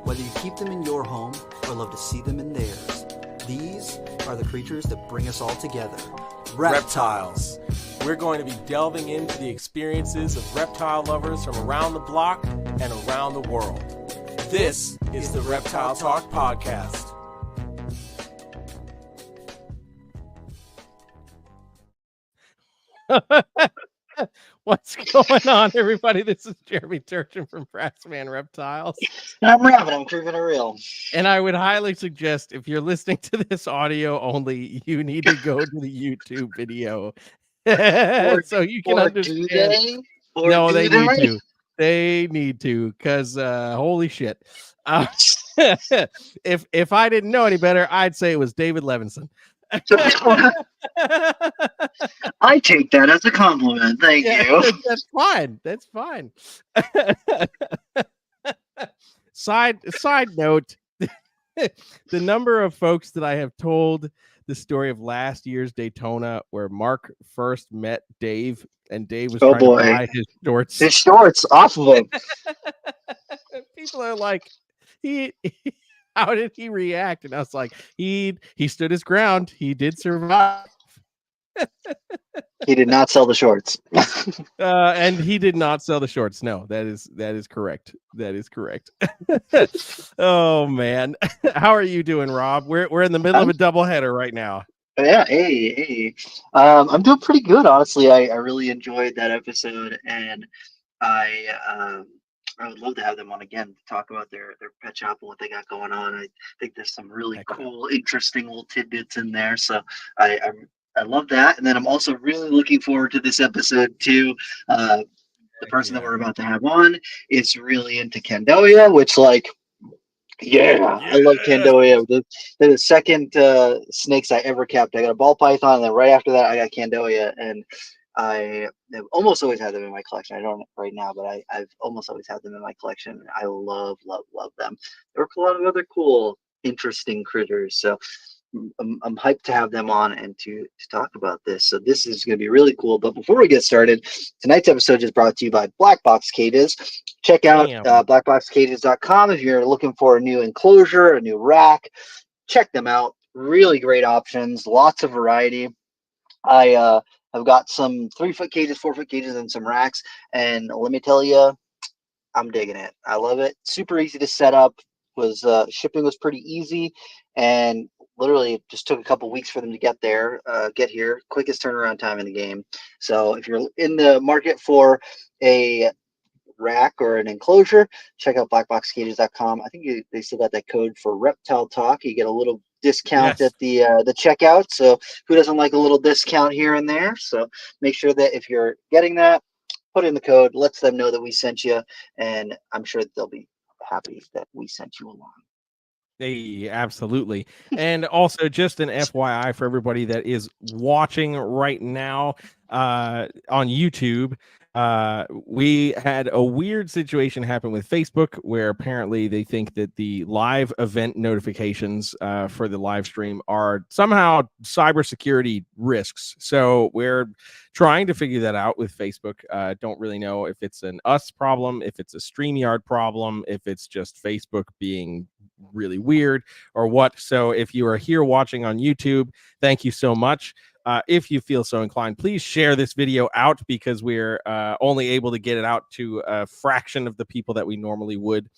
Whether you keep them in your home or love to see them in theirs, these are the creatures that bring us all together. Reptiles. We're going to be delving into the experiences of reptile lovers from around the block and around the world. This is the Reptile Talk Podcast. What's going on, everybody? This is Jeremy Turchin from Brassman Reptiles. I'm Robin. I'm keeping it real. And I would highly suggest, if you're listening to this audio only, you need to go to the YouTube video so you can understand. Do they? No, they need to. They need to, because holy shit. If I didn't know any better, I'd say it was David Levinson. I take that as a compliment. Thank you. That's fine. That's fine. Side note, the number of folks that I have told the story of last year's Daytona where Mark first met Dave and Dave was trying to buy his shorts. His shorts off of him. People are like, how did he react? And I was like, he stood his ground. He did survive. He did not sell the shorts. And he did not sell the shorts. No, that is correct. That is correct. Oh man. How are you doing, Rob? We're in the middle of a doubleheader right now. Yeah, hey. I'm doing pretty good, honestly. I really enjoyed that episode, and I would love to have them on again to talk about their pet shop and what they got going on. I think there's some really cool, interesting little tidbits in there. So I love that. And then I'm also really looking forward to this episode too. The person that we're about to have on is really into Candoia, which I love Candoia. They're the second snakes I ever kept. I got a ball python, and then right after that I got Candoia, and I have almost always had them in my collection. I don't right now, but I've almost always had them in my collection. I love them. There are a lot of other cool, interesting critters. So I'm hyped to have them on and to talk about this. So this is going to be really cool. But before we get started, tonight's episode is brought to you by Black Box Cages. Check out blackboxcages.com if you're looking for a new enclosure, a new rack. Check them out. Really great options. Lots of variety. I've got some 3-foot cages, 4-foot cages, and some racks. And let me tell you, I'm digging it. I love it. Super easy to set up. Shipping was pretty easy, and literally it just took a couple weeks for them to get here. Quickest turnaround time in the game. So if you're in the market for a rack or an enclosure, check out blackboxcages.com. I think they still got that code for Reptile Talk. You get a little discount at the checkout. So who doesn't like a little discount here and there? So make sure that if you're getting that, put in the code, lets them know that we sent you, and I'm sure they'll be happy that we sent you along. Hey, absolutely. And also, just an FYI for everybody that is watching right now on YouTube, we had a weird situation happen with Facebook where apparently they think that the live event notifications for the live stream are somehow cybersecurity risks. So we're trying to figure that out with Facebook. Don't really know if it's an us problem, if it's a StreamYard problem, if it's just Facebook being really weird or what. So if you are here watching on YouTube, thank you so much. If you feel so inclined, please share this video out, because we're only able to get it out to a fraction of the people that we normally would.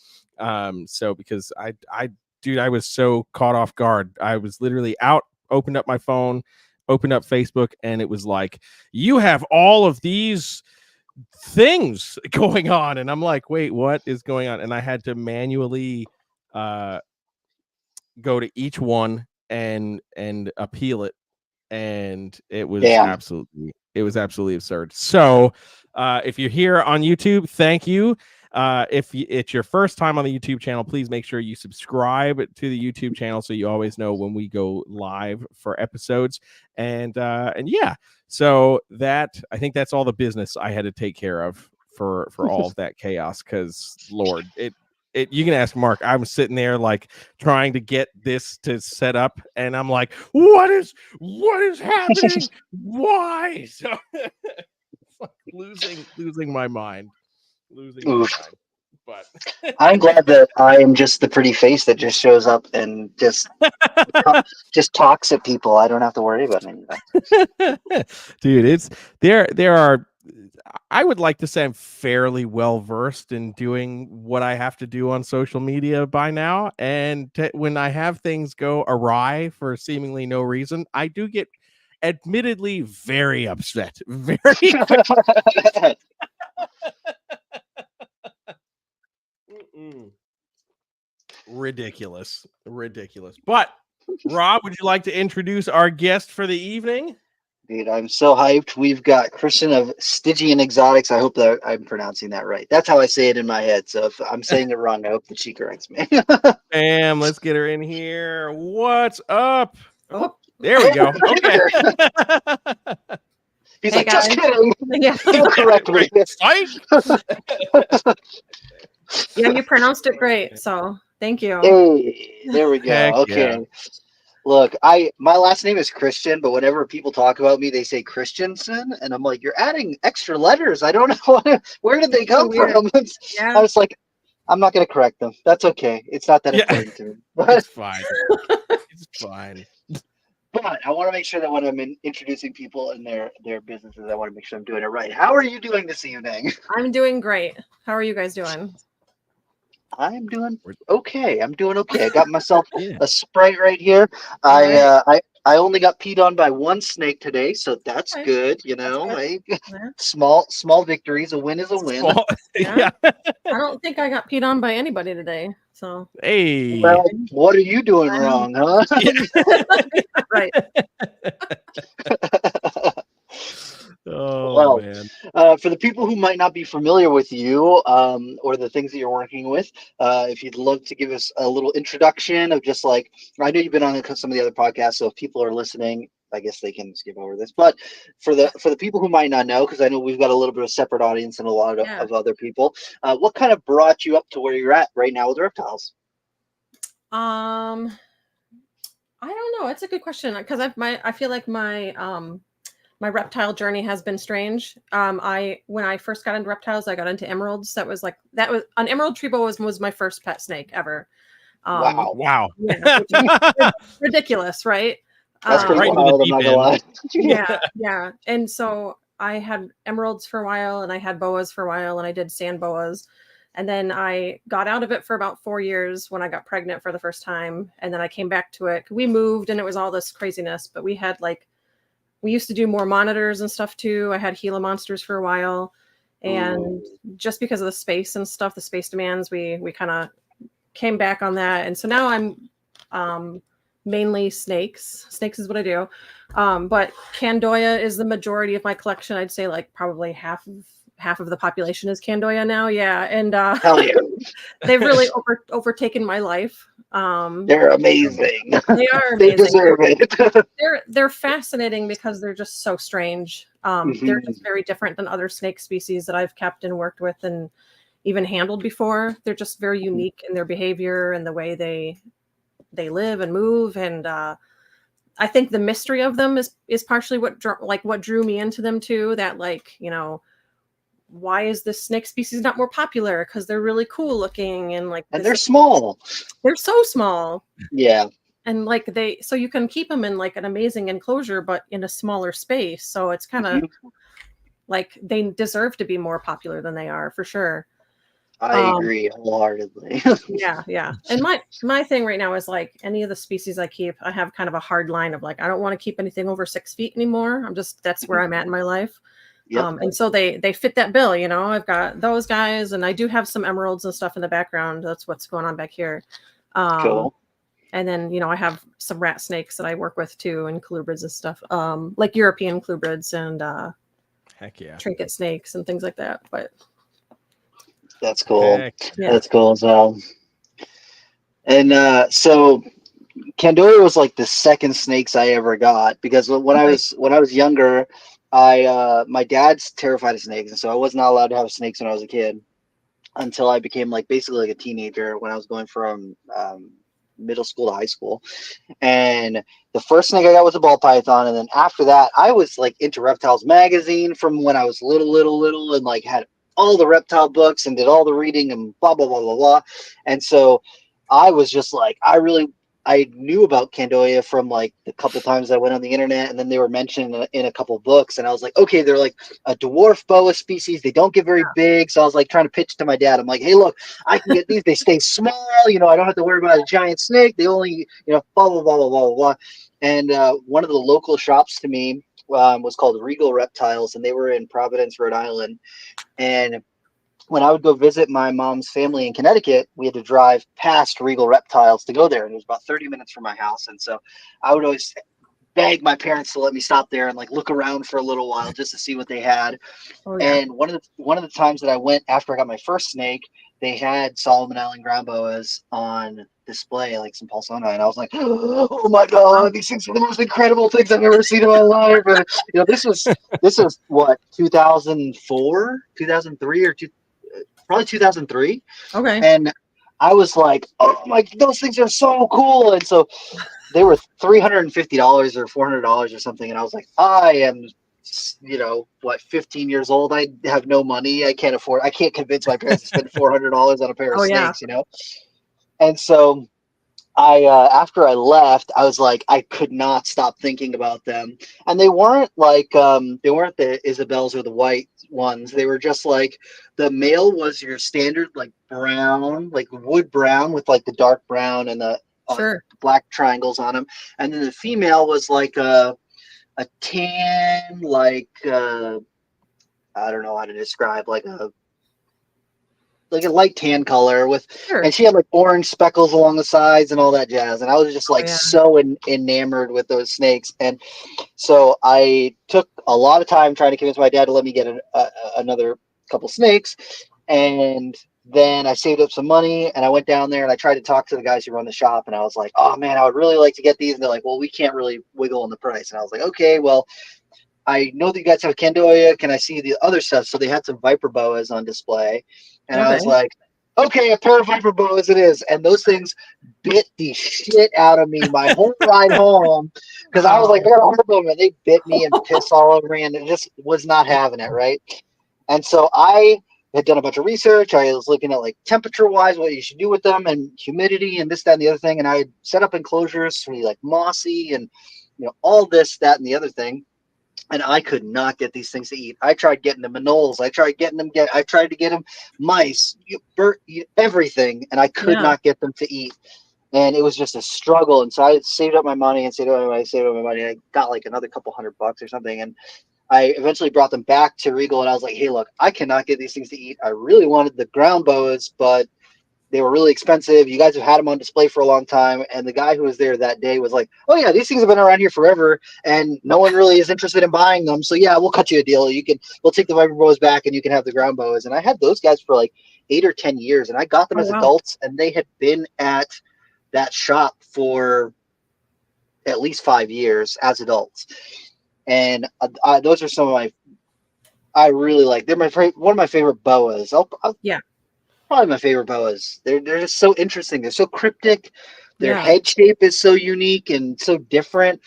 So because I was so caught off guard. I was literally out, opened up my phone, opened up Facebook, and it was like, you have all of these things going on. And I'm like, wait, what is going on? And I had to manually go to each one and appeal it. And it was absolutely absurd. So if you're here on YouTube, thank you. If it's your first time on the YouTube channel, please make sure you subscribe to the YouTube channel so you always know when we go live for episodes. And yeah, so that, I think that's all the business I had to take care of for all of that chaos, because Lord, you can ask Mark. I'm sitting there like trying to get this to set up, and I'm like, what is happening? Why? So it's like losing my mind. But I'm glad that I am just the pretty face that just shows up and just talks at people. I don't have to worry about anything. dude, it's there are I would like to say I'm fairly well versed in doing what I have to do on social media by now, and when I have things go awry for seemingly no reason, I do get admittedly very upset. Very ridiculous. But Rob, would you like to introduce our guest for the evening? Dude, I'm so hyped. We've got Christen of Stygian Exotics. I hope that I'm pronouncing that right. That's how I say it in my head. So if I'm saying it wrong, I hope that she corrects me. Bam, let's get her in here. What's up? Oh, There we go. Okay. He's Hey, like, just guys. kidding. yeah. Don't correct me. Psych. Yeah, you pronounced it great. So thank you. Hey, there we go. Heck Okay. yeah. Look, my last name is Christian, but whenever people talk about me, they say Christensen, and I'm like, you're adding extra letters. I don't know where did they come weird. from. I Yeah. was like, I'm not going to correct them. That's okay. It's not that Yeah. important to me. But It's fine. It's fine. But I want to make sure that when I'm introducing people in their businesses, I want to make sure I'm doing it right. How are you doing this evening? I'm doing great. How are you guys doing? I'm doing okay. I'm doing okay. I got myself Yeah. a Sprite right here. I only got peed on by one snake today, so that's Okay. good. You know, good. right? Yeah. Small victories. A win is a win. Well, Yeah. yeah. I don't think I got peed on by anybody today. So Hey. Well, what are you doing I know. wrong, huh? right. Oh Well, man. for the people who might not be familiar with you or the things that you're working with, if you'd love to give us a little introduction of just like, I know you've been on some of the other podcasts, so if people are listening, I guess they can skip over this. But for the people who might not know, because I know we've got a little bit of separate audience and a lot of other people, what kind of brought you up to where you're at right now with reptiles? I don't know. It's a good question because I feel like my reptile journey has been strange. When I first got into reptiles, I got into emeralds. That was an emerald tree boa was my first pet snake ever. Wow. Yeah, which is ridiculous, right? That's pretty right in the wild. I'm deep not gonna lie. Yeah. And so I had emeralds for a while, and I had boas for a while, and I did sand boas. And then I got out of it for about 4 years when I got pregnant for the first time. And then I came back to it. We moved and it was all this craziness, but we used to do more monitors and stuff too. I had Gila monsters for a while. And just because of the space and stuff, the space demands, we kind of came back on that. And so now I'm mainly snakes. Snakes is what I do. But Candoia is the majority of my collection. I'd say like probably half of the population is Candoia now. Yeah. And Hell yeah. they've really overtaken my life. They're amazing. They are They amazing. deserve it. They're fascinating because they're just so strange. They're just very different than other snake species that I've kept and worked with and even handled before. They're just very unique in their behavior and the way they live and move. And I think the mystery of them is partially what drew me into them too. That why is this snake species not more popular? Because they're really cool looking and they're small. They're so small. Yeah. And so you can keep them in like an amazing enclosure, but in a smaller space. So it's kind of like they deserve to be more popular than they are for sure. I agree wholeheartedly. Yeah. And my thing right now is like any of the species I keep, I have kind of a hard line of like, I don't want to keep anything over 6 feet anymore. That's where I'm at in my life. Yep. And so they fit that bill, I've got those guys and I do have some emeralds and stuff in the background. That's what's going on back here. Cool. And then, I have some rat snakes that I work with too and colubrids and stuff, like European colubrids and Heck yeah. trinket snakes and things like that. But that's cool. Heck yeah. That's cool as well. And so Candoia was like the second snakes I ever got because when I was younger, my dad's terrified of snakes, and so I was not allowed to have snakes when I was a kid until I became basically like a teenager when I was going from middle school to high school. And the first snake I got was a ball python, and then after that I was like into Reptiles magazine from when I was little and like had all the reptile books and did all the reading and blah, blah, blah, blah, blah. And so I was just like, I knew about Candoia from like the couple times I went on the internet, and then they were mentioned in a couple books. And I was like, okay, they're like a dwarf boa species. They don't get very big. So I was like trying to pitch to my dad. I'm like, hey, look, I can get these. They stay small. I don't have to worry about a giant snake. They only, blah, blah, blah, blah, blah, blah. And one of the local shops to me was called Regal Reptiles, and they were in Providence, Rhode Island. And when I would go visit my mom's family in Connecticut, we had to drive past Regal Reptiles to go there. And it was about 30 minutes from my house. And so I would always beg my parents to let me stop there and like look around for a little while just to see what they had. Oh, yeah. And one of the times that I went after I got my first snake, they had Solomon Island ground boas on display, like some Paulsoni, and I was like, oh my God, these things are the most incredible things I've ever seen in my life. And this was what, 2004, 2003, or probably 2003. Okay. And I was like, oh my, those things are so cool. And so they were $350 or $400 or something. And I was like, I am, 15 years old. I have no money. I can't convince my parents to spend $400 on a pair of snakes, And so after I left, I was like, I could not stop thinking about them. And they weren't like, they weren't the Isabels or the white ones. They were just like, the male was your standard, like brown, like wood brown with like the dark brown and the black triangles on them. And then the female was like a tan, like, I don't know how to describe, like a light tan color with, and she had like orange speckles along the sides and all that jazz. And I was just like so enamored with those snakes. And so I took a lot of time trying to convince my dad to let me get another couple snakes. And then I saved up some money and I went down there and I tried to talk to the guys who run the shop. And I was like, oh man, I would really like to get these. And they're like, well, we can't really wiggle on the price. And I was like, okay, well, I know that you guys have Candoia. Can I see the other stuff? So they had some Viper boas on display. And I was like, okay, a pair of Viper boas it is. And those things bit the shit out of me my whole ride home. Because I was like, I got a hold of them. And they bit me and pissed all over me. And it just was not having it, right? And so I had done a bunch of research. I was looking at like temperature-wise, what you should do with them, and humidity, and this, that, and the other thing. And I had set up enclosures to be like mossy and all this, that, and the other thing. And I could not get these things to eat. I tried getting them anoles. I tried to get them mice, everything, and I could not get them to eat. And it was just a struggle. And so I saved up my money and saved up my money. And I got like another couple $100 or something. And I eventually brought them back to Regal. And I was like, hey, look, I cannot get these things to eat. I really wanted the ground boas, but they were really expensive. You guys have had them on display for a long time. And the guy who was there that day was like, oh yeah, these things have been around here forever and no one really is interested in buying them. So yeah, we'll cut you a deal. We'll take the Viper boas back and you can have the ground boas. And I had those guys for like 8 or 10 years and I got them as adults, and they had been at that shop for at least 5 years as adults. And those are some of I really like, they're one of my favorite boas. Probably my favorite boas. They're just so interesting. They're so cryptic. Their head shape is so unique and so different.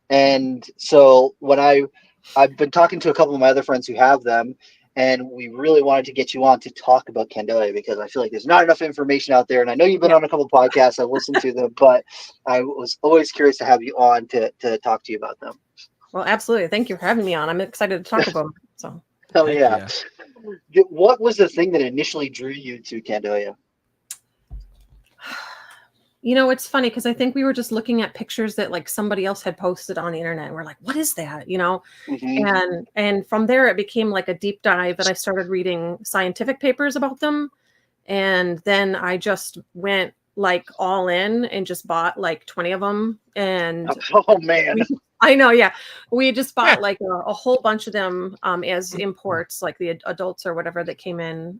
And so when I've been talking to a couple of my other friends who have them, and we really wanted to get you on to talk about Candoia because I feel like there's not enough information out there. And I know you've been on a couple of podcasts. I've listened to them, but I was always curious to have you on to talk to you about them. Well, absolutely. Thank you for having me on. I'm excited to talk about them. So. Hell yeah. What was the thing that initially drew you to Candoia? It's funny because I think we were just looking at pictures that like somebody else had posted on the internet. And we're like, what is that? And from there, it became like a deep dive that I started reading scientific papers about them. And then I just went like all in and just bought like 20 of them. And oh man. I know. Yeah. We just bought like a whole bunch of them as imports, like the adults or whatever that came in.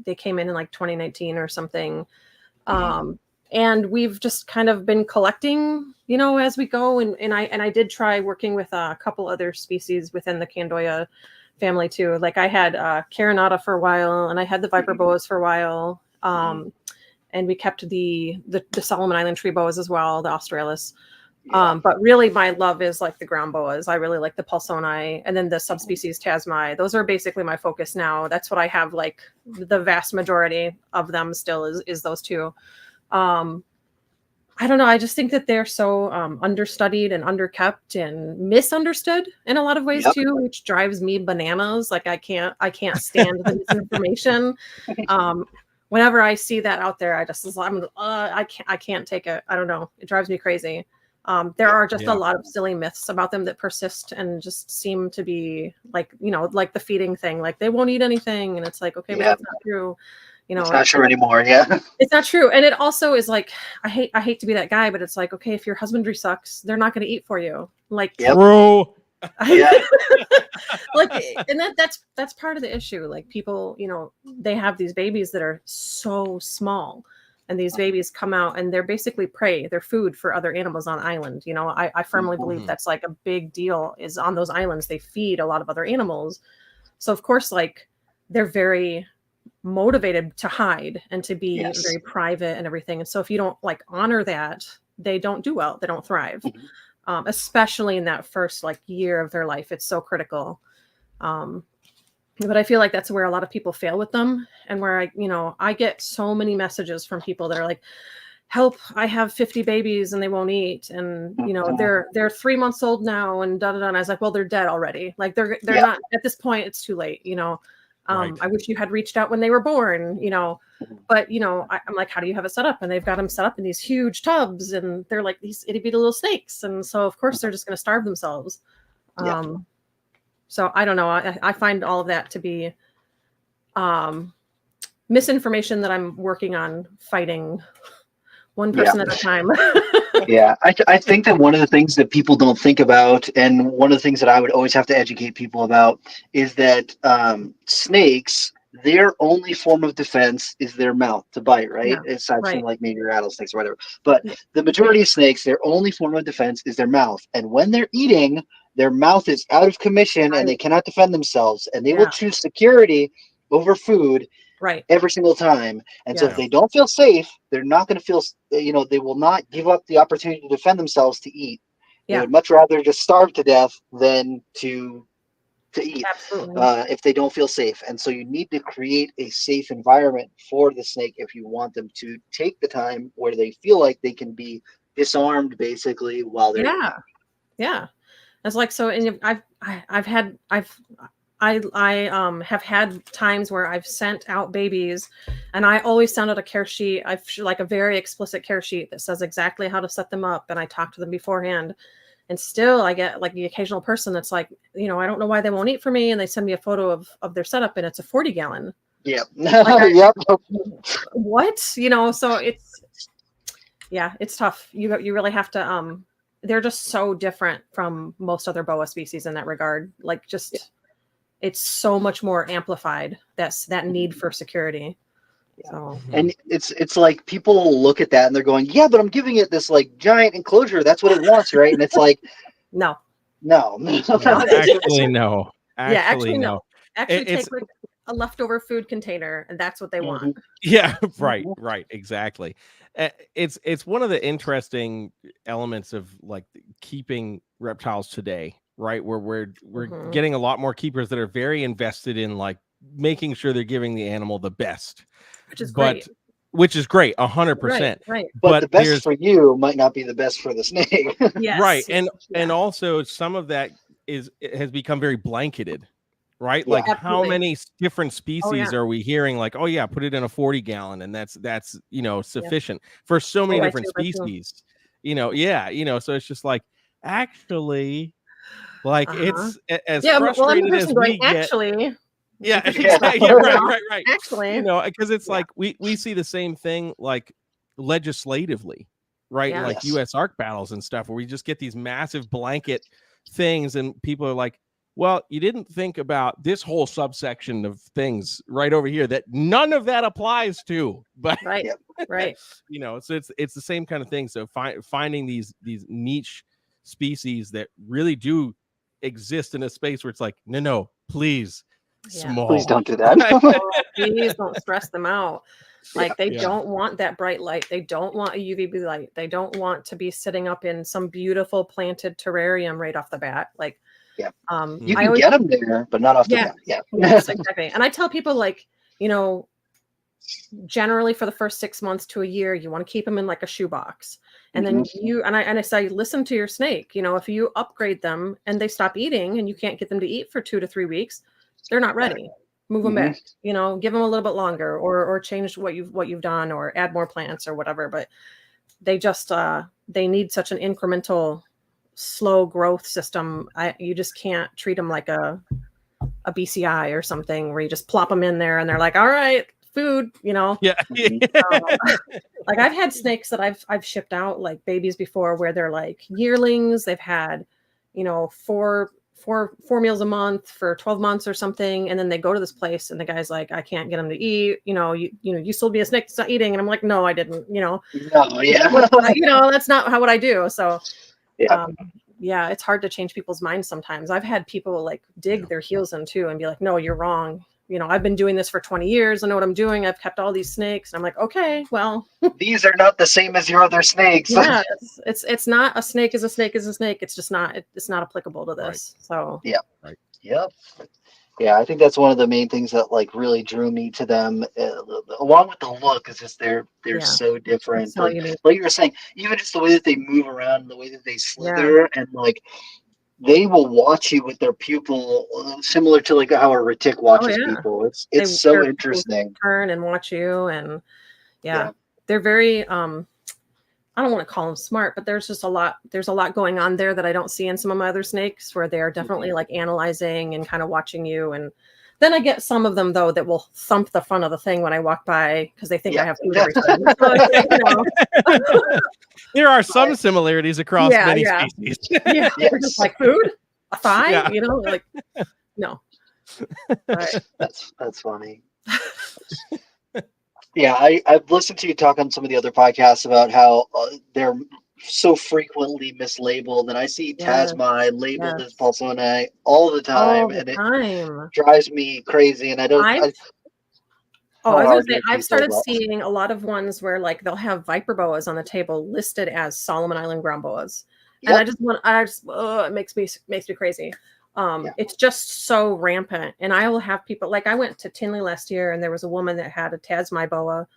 They came in like 2019 or something. And we've just kind of been collecting, as we go. And I did try working with a couple other species within the Candoia family too. Like I had Carinata for a while, and I had the Viper boas for a while. And we kept the Solomon Island tree boas as well, the Australis. But really my love is like the ground boas. I really like the pulsoni, and then the subspecies tasmai. Those are basically my focus now. That's what I have, like the vast majority of them still is those two. I don't know. I just think that they're so understudied and underkept and misunderstood in a lot of ways too, which drives me bananas. Like I can't stand the misinformation. Whenever I see that out there, I can't take it. I don't know. It drives me crazy. There are just a lot of silly myths about them that persist and just seem to be like, like the feeding thing, like they won't eat anything. And it's like, okay, well, that's not true. It's not true anymore. Yeah. It's not true. And it also is like, I hate to be that guy, but it's like, okay, if your husbandry sucks, they're not going to eat for you. Like, True. like, and that's part of the issue. Like people, they have these babies that are so small, and these babies come out and they're basically prey. They're food for other animals on island. I firmly believe that's like a big deal, is on those islands, they feed a lot of other animals. So of course, like they're very motivated to hide and to be very private and everything. And so if you don't like honor that, they don't do well. They don't thrive. Especially in that first like year of their life. It's so critical. But I feel like that's where a lot of people fail with them, and where I get so many messages from people that are like, help, I have 50 babies and they won't eat. And, they're 3 months old now and da da da. And I was like, well, they're dead already. Like they're not, at this point, it's too late, Right. I wish you had reached out when they were born, but, I'm like, how do you have it set up? And they've got them set up in these huge tubs, and they're like these itty bitty little snakes. And so of course they're just going to starve themselves. So I don't know. I find all of that to be misinformation that I'm working on fighting one person at a time. I think that one of the things that people don't think about, and one of the things that I would always have to educate people about, is that snakes, their only form of defense is their mouth to bite, right? Aside from like maybe rattlesnakes or whatever. But the majority of snakes, their only form of defense is their mouth. And when they're eating, their mouth is out of commission and they cannot defend themselves. And they will choose security over food every single time. And so if they don't feel safe, they're not going to feel, they will not give up the opportunity to defend themselves to eat. They would much rather just starve to death than to eat if they don't feel safe. And so you need to create a safe environment for the snake if you want them to take the time where they feel like they can be disarmed basically while they're eating. It's like, so, and I have had times where I've sent out babies, and I always send out a care sheet. I've like a very explicit care sheet that says exactly how to set them up, and I talk to them beforehand. And still I get like the occasional person that's like, I don't know why they won't eat for me, and they send me a photo of their setup, and it's a 40 gallon. Like what? So it's tough. You really have to they're just so different from most other boa species in that regard. Like it's so much more amplified. That's that need for security. So. And it's like people look at that and they're going, yeah, but I'm giving it this like giant enclosure. That's what it wants, right? And it's like, no. Actually, no. Actually, no. Actually, take like a leftover food container, and that's what they want. Yeah, right, exactly. It's one of the interesting elements of like keeping reptiles today, right? Where we're getting a lot more keepers that are very invested in like making sure they're giving the animal the best, which is great. Which is great, 100%. Right. But the best for you might not be the best for the snake. Yes. Right, and also some of that has become very blanketed. Right? Like how many different species are we hearing like, oh yeah, put it in a 40 gallon and that's sufficient for so many different species. So it's just like actually like it's as frustrated as we get. Actually. Yeah, right. Actually, because it's like we see the same thing like legislatively, right? Yeah. Like U.S. ARC battles and stuff where we just get these massive blanket things and people are like, well, you didn't think about this whole subsection of things right over here that none of that applies to. But right. So it's the same kind of thing. So finding these niche species that really do exist in a space where it's like, no, please, small. Please don't do that. Please don't stress them out. Like they Yeah. don't want that bright light. They don't want a UVB light. They don't want to be sitting up in some beautiful planted terrarium right off the bat. Like, Yeah. I You can always, get them there, but not off the yeah, bat. Yeah. yes, exactly. And I tell people like, generally for the first 6 months to a year, you want to keep them in like a shoebox. And then I say, listen to your snake. If you upgrade them and they stop eating and you can't get them to eat for 2 to 3 weeks, they're not ready. Move them back, give them a little bit longer or change what you've done or add more plants or whatever. But they just, they need such an incremental, slow growth system. You just can't treat them like a BCI or something where you just plop them in there and they're like, all right, food, Yeah. Like I've had snakes that I've shipped out like babies before where they're like yearlings. They've had, four meals a month for 12 months or something. And then they go to this place and the guy's like, I can't get them to eat. You sold me a snake that's not eating. And I'm like, no, I didn't, No, yeah. That's not what I do. So, Yeah. It's hard to change people's minds sometimes. I've had people like dig their heels in too and be like, no, you're wrong. I've been doing this for 20 years. I know what I'm doing. I've kept all these snakes. And I'm like, okay, well, These are not the same as your other snakes. yeah, it's not a snake is a snake is a snake. It's just not, it's not applicable to this. Right. So, Yep. Yeah, I think that's one of the main things that like really drew me to them, along with the look. Is just they're so different. So unique. Like you were saying, even just the way that they move around, the way that they slither, and like they will watch you with their pupil, similar to like how a retic watches people. It's so interesting. Turn and watch you, and they're very. I don't want to call them smart, but there's a lot going on there that I don't see in some of my other snakes where they're definitely like analyzing and kind of watching you. And then I get some of them though that will thump the front of the thing when I walk by because they think I have food every time. So, there are some similarities across many species. Yeah, they're just like food, a thigh, like no. But, that's funny. Yeah, I've listened to you talk on some of the other podcasts about how they're so frequently mislabeled, and I see Tasmai labeled as Pulsoni all the time, it drives me crazy. And I don't. I was gonna say I've started seeing a lot of ones where like they'll have viper boas on the table listed as Solomon Island ground boas, and it makes me crazy. It's just so rampant. And I will have people like I went to Tinley last year and there was a woman that had a Tasmai boa.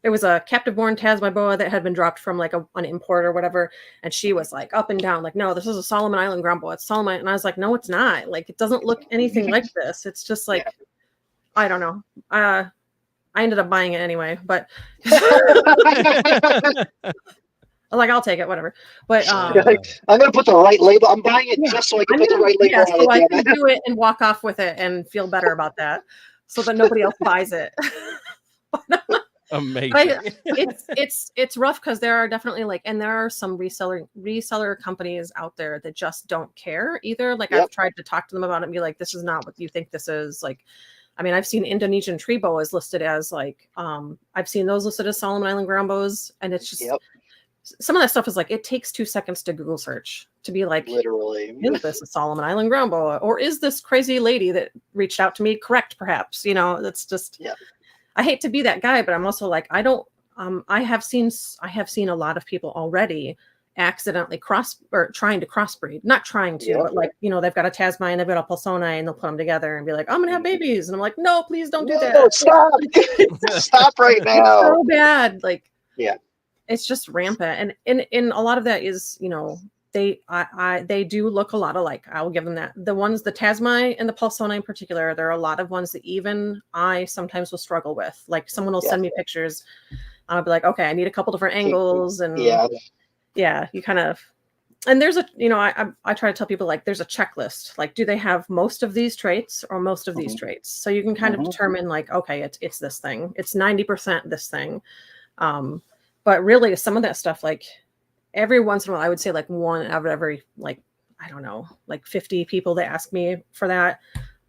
It was a captive born Tasmai boa that had been dropped from like an import or whatever. And she was like up and down, like, no, this is a Solomon Island ground boa. It's Solomon. And I was like, no, it's not. Like, it doesn't look anything like this. It's just like, I don't know. I ended up buying it anyway, but like, I'll take it, whatever. But I'm gonna put the right label. I'm buying it just so I can put the right label on it. So I can do it and walk off with it and feel better about that, so that nobody else buys it. Amazing. It's rough because there are definitely like, and there are some reseller companies out there that just don't care either. Like I've tried to talk to them about it and be like, this is not what you think this is. Like, I mean, I've seen Indonesian tree boas listed as like, I've seen those listed as Solomon Island ground boas, and it's just. Some of that stuff is like, it takes 2 seconds to Google search to be like, literally, is this a Solomon Island ground boa? Or is this crazy lady that reached out to me correct, perhaps? That's just, I hate to be that guy, but I'm also like, I don't, I have seen a lot of people already accidentally trying to crossbreed, not trying to, but like, they've got a Tasmai and they've got a Pulsoni and they'll put them together and be like, I'm going to have babies. And I'm like, no, please don't do that. Stop. Stop right now. So bad. Like, it's just rampant. And in a lot of that is, they do look a lot alike. I will give them that. The Tasmai and the Pulsoni in particular, there are a lot of ones that even I sometimes will struggle with. Like someone will send me pictures. I'll be like, okay, I need a couple different angles. And you kind of, and there's I try to tell people like, there's a checklist. Like, do they have most of these traits or most of these traits? So you can kind of determine like, okay, it's this thing. It's 90% this thing. But really, some of that stuff, like every once in a while, I would say like one out of every, like, I don't know, like 50 people that ask me for that,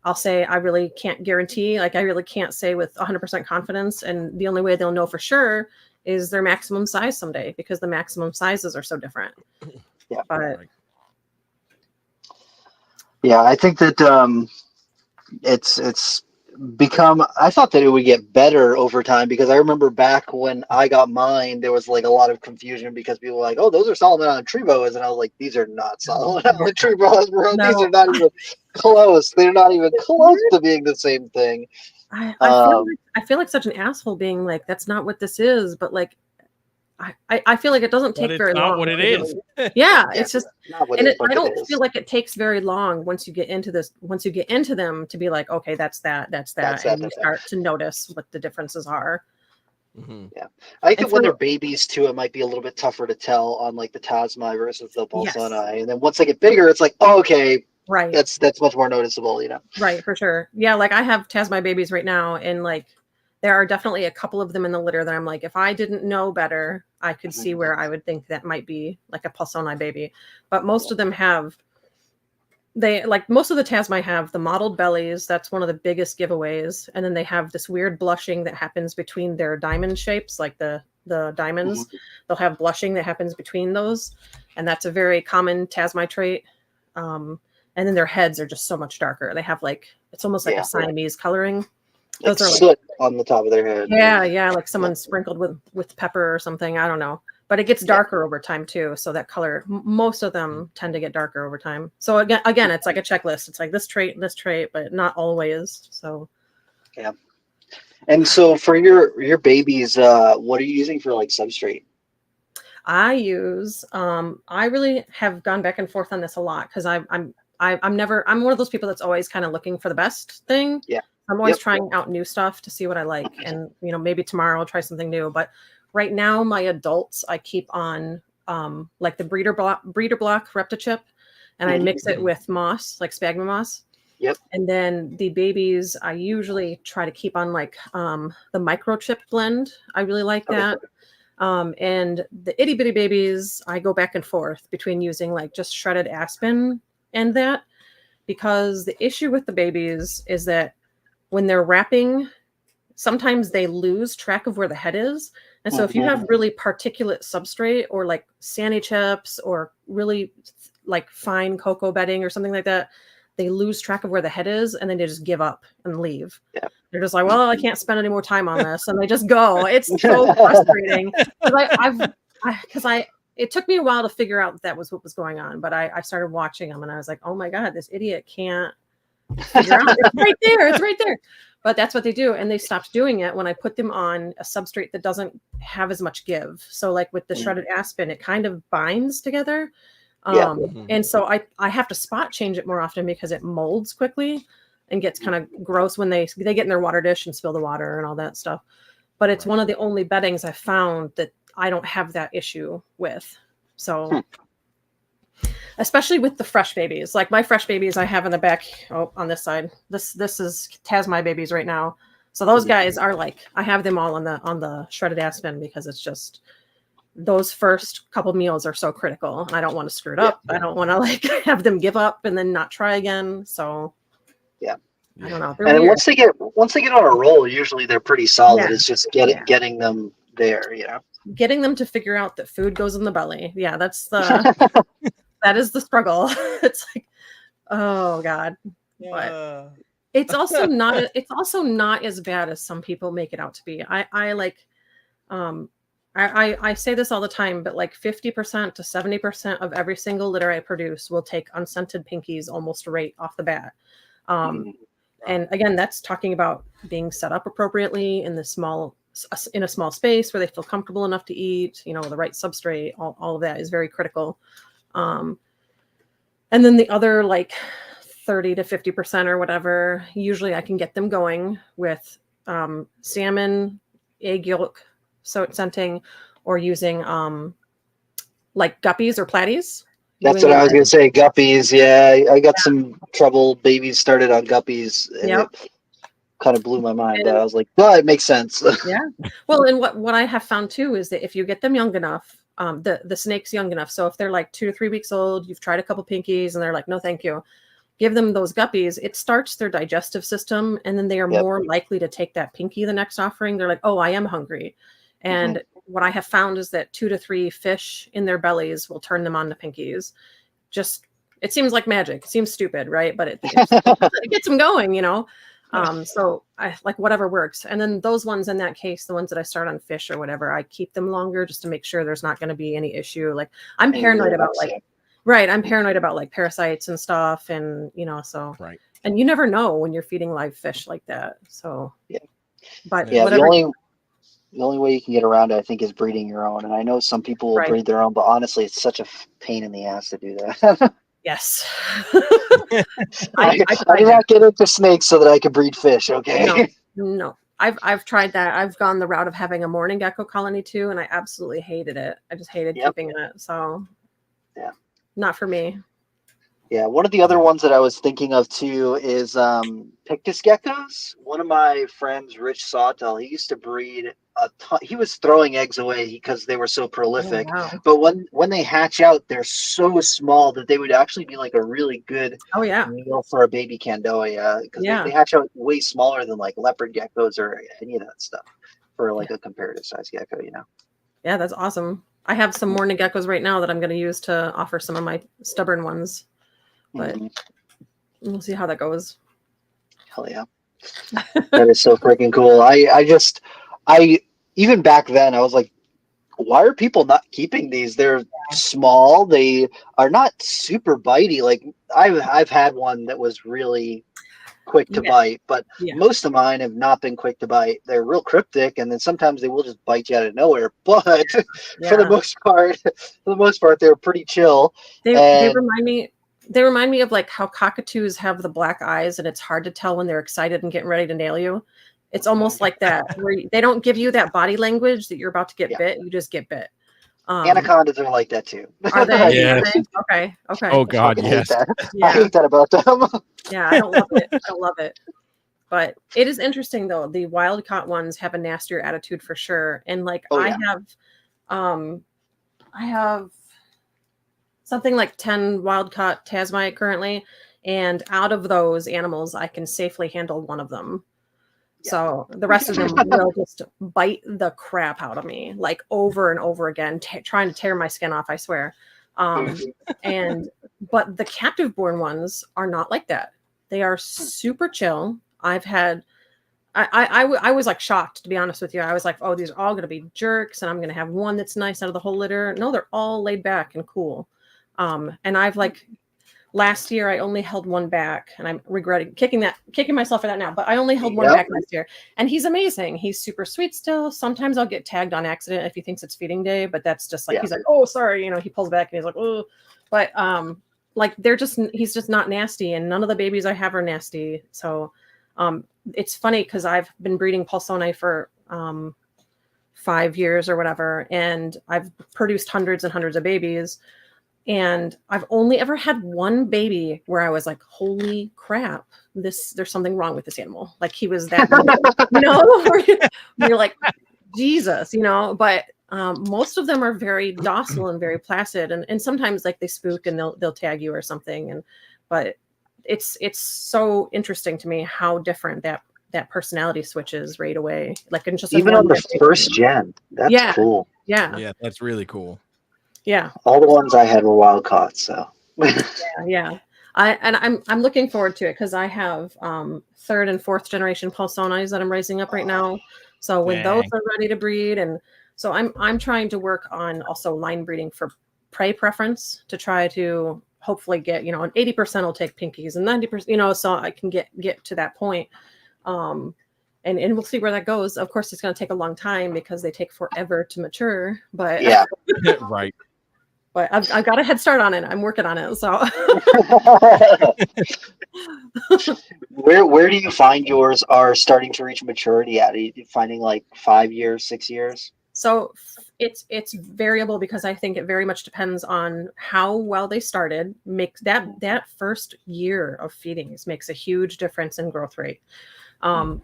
I'll say I really can't guarantee. Like I really can't say with 100% confidence. And the only way they'll know for sure is their maximum size someday, because the maximum sizes are so different. Yeah. But I think that it's I thought that it would get better over time, because I remember back when I got mine, there was like a lot of confusion because people were like, oh, those are Solomon Island tree boas. And I was like, these are not Solomon Island tree boas, bro. No. These are not even close. They're not even close to being the same thing. I feel like such an asshole being like, that's not what this is, but like I feel like it doesn't take very long. Not what it is. Yeah, it's just, not and I don't feel like it takes very long once you get into them to be like, okay, that's that, and you start to notice what the differences are. Mm-hmm. Yeah, I think when they're babies too, it might be a little bit tougher to tell on like the Tasmai versus the Bolsoni, and then once they get bigger, it's like, oh, okay, right, that's much more noticeable, Right, for sure. Yeah, like I have Tasmai babies right now, and like there are definitely a couple of them in the litter that I'm like, if I didn't know better, I could see where I would think that might be like a Bolsoni baby. But most of them have, most of the Tasmai have the mottled bellies. That's one of the biggest giveaways. And then they have this weird blushing that happens between their diamond shapes, like the diamonds. They'll have blushing that happens between those. And that's a very common Tasmai trait. And then their heads are just so much darker. They have it's almost like a Siamese coloring. Those are soot on the top of their head. Yeah, like someone sprinkled with pepper or something. I don't know, but it gets darker over time too. So that color, most of them tend to get darker over time. So again, it's like a checklist. It's like this trait, but not always. So yeah. And so for your babies, what are you using for like substrate? I use I really have gone back and forth on this a lot, because I'm one of those people that's always kind of looking for the best thing. Yeah. I'm always trying out new stuff to see what I like. And, maybe tomorrow I'll try something new. But right now, my adults, I keep on like the breeder block Reptile, and I mix it with moss, like sphagnum moss. Yep. And then the babies, I usually try to keep on like the microchip blend. I really like that. And the itty bitty babies, I go back and forth between using like just shredded aspen and that, because the issue with the babies is that when they're wrapping, sometimes they lose track of where the head is. And so if you have really particulate substrate, or like sandy chips, or really like fine cocoa bedding or something like that, they lose track of where the head is, and then they just give up and leave. Yeah. They're just like, well, I can't spend any more time on this. And they just go. It's so frustrating. Because it took me a while to figure out that was what was going on. But I started watching them, and I was like, oh my God, this idiot can't figure out. It's right there. But that's what they do. And they stopped doing it when I put them on a substrate that doesn't have as much give. So like with the shredded aspen, it kind of binds together. And so I have to spot change it more often, because it molds quickly and gets kind of gross when they get in their water dish and spill the water and all that stuff. But it's one of the only beddings I found that I don't have that issue with. So especially with the fresh babies, like my fresh babies I have in the back on this side. This is Tasmai babies right now. So those guys are like, I have them all on the shredded aspen, because it's just, those first couple meals are so critical. I don't want to screw it up. I don't want to like have them give up and then not try again. So I don't know. And once they get on a roll, usually they're pretty solid. Yeah. It's just getting them there, getting them to figure out that food goes in the belly. Yeah, that's the that is the struggle. It's like, oh God. But it's also not as bad as some people make it out to be. I say this all the time, but like 50% to 70% of every single litter I produce will take unscented pinkies almost right off the bat. And again, that's talking about being set up appropriately in a small space where they feel comfortable enough to eat, the right substrate, all of that is very critical. And then the other like 30 to 50% or whatever, usually I can get them going with salmon, egg yolk, scenting, or using like guppies or platies. That's what I was going to say. Guppies. Yeah. I got some trouble. Babies started on guppies. And it kind of blew my mind. I was like, well, it makes sense. Yeah. Well, and what I have found too is that if you get them young enough, the snake's young enough. So if they're like 2 to 3 weeks old, you've tried a couple pinkies and they're like, no, thank you. Give them those guppies. It starts their digestive system. And then they are more likely to take that pinky the next offering. They're like, oh, I am hungry. And what I have found is that 2 to 3 fish in their bellies will turn them on to pinkies. Just, it seems like magic. It seems stupid, right? But it gets them going, So I like whatever works. And then those ones, in that case, the ones that I start on fish or whatever, I keep them longer just to make sure there's not going to be any issue. Like I'm paranoid about I'm paranoid about like parasites and stuff. And, so, Right. And you never know when you're feeding live fish like that. So, but yeah, whatever. The only way you can get around it, I think, is breeding your own. And I know some people will breed their own, but honestly, it's such a pain in the ass to do that. Yes. I did not get into snakes so that I could breed fish. Okay. No. I've tried that. I've gone the route of having a morning gecko colony too, and I absolutely hated it. I just hated keeping it. So yeah, not for me. Yeah, one of the other ones that I was thinking of too is Pictus geckos. One of my friends, Rich Sawtell, he used to breed a ton. He was throwing eggs away because they were so prolific. Oh, wow. But when they hatch out, they're so small that they would actually be like a really good meal for a baby Candoia, because they hatch out way smaller than like leopard geckos or any of that stuff for like a comparative size gecko, Yeah, that's awesome. I have some morning geckos right now that I'm going to use to offer some of my stubborn ones. But we'll see how that goes. Hell yeah. That is so freaking cool. I even back then I was like, why are people not keeping these? They're small. They are not super bitey. Like I've had one that was really quick to bite, but most of mine have not been quick to bite. They're real cryptic, and then sometimes they will just bite you out of nowhere. But for the most part, they're pretty chill. They remind me of like how cockatoos have the black eyes, and it's hard to tell when they're excited and getting ready to nail you. It's almost like that, where they don't give you that body language that you're about to get bit. You just get bit. Anacondas are like that too. Are they? Yes. Okay. Oh God, yes. I hate that about them. Yeah, I don't love it. I don't love it. But it is interesting though. The wild caught ones have a nastier attitude for sure. And like I have something like 10 wild caught Tasmite currently, and out of those animals, I can safely handle one of them. Yeah. So the rest of them will just bite the crap out of me, like over and over again, trying to tear my skin off, I swear. But the captive born ones are not like that. They are super chill. I've had, I was like shocked, to be honest with you. I was like, oh, these are all going to be jerks, and I'm going to have one that's nice out of the whole litter. No, they're all laid back and cool. And I've like, last year I only held one back, and I'm regretting kicking myself for that now, but I only held one back last year, and he's amazing. He's super sweet still. Sometimes I'll get tagged on accident if he thinks it's feeding day, but that's just like, he's like, oh, sorry. He pulls back and he's like, oh, but, like he's just not nasty, and none of the babies I have are nasty. So, it's funny because I've been breeding Pulsoni for, 5 years or whatever, and I've produced hundreds and hundreds of babies. And I've only ever had one baby where I was like, holy crap, there's something wrong with this animal. Like he was that, you're like, Jesus, but most of them are very docile and very placid. And sometimes like they spook and they'll tag you or something. But it's so interesting to me how different that personality switches right away. Like in just even on the first gen. That's cool. Yeah, that's really cool. Yeah, all the ones I had were wild caught. So yeah. I'm looking forward to it because I have 3rd and 4th generation Pulsonis that I'm raising up right now. So when those are ready to breed, and so I'm trying to work on also line breeding for prey preference to try to hopefully get an 80% will take pinkies and 90% so I can get to that point. And we'll see where that goes. Of course, it's going to take a long time because they take forever to mature. But right. But I've got a head start on it. I'm working on it. So where do you find yours are starting to reach maturity at? Are you finding like 5 years, 6 years? So it's variable because I think it very much depends on how well they started. Makes that first year of feedings makes a huge difference in growth rate. But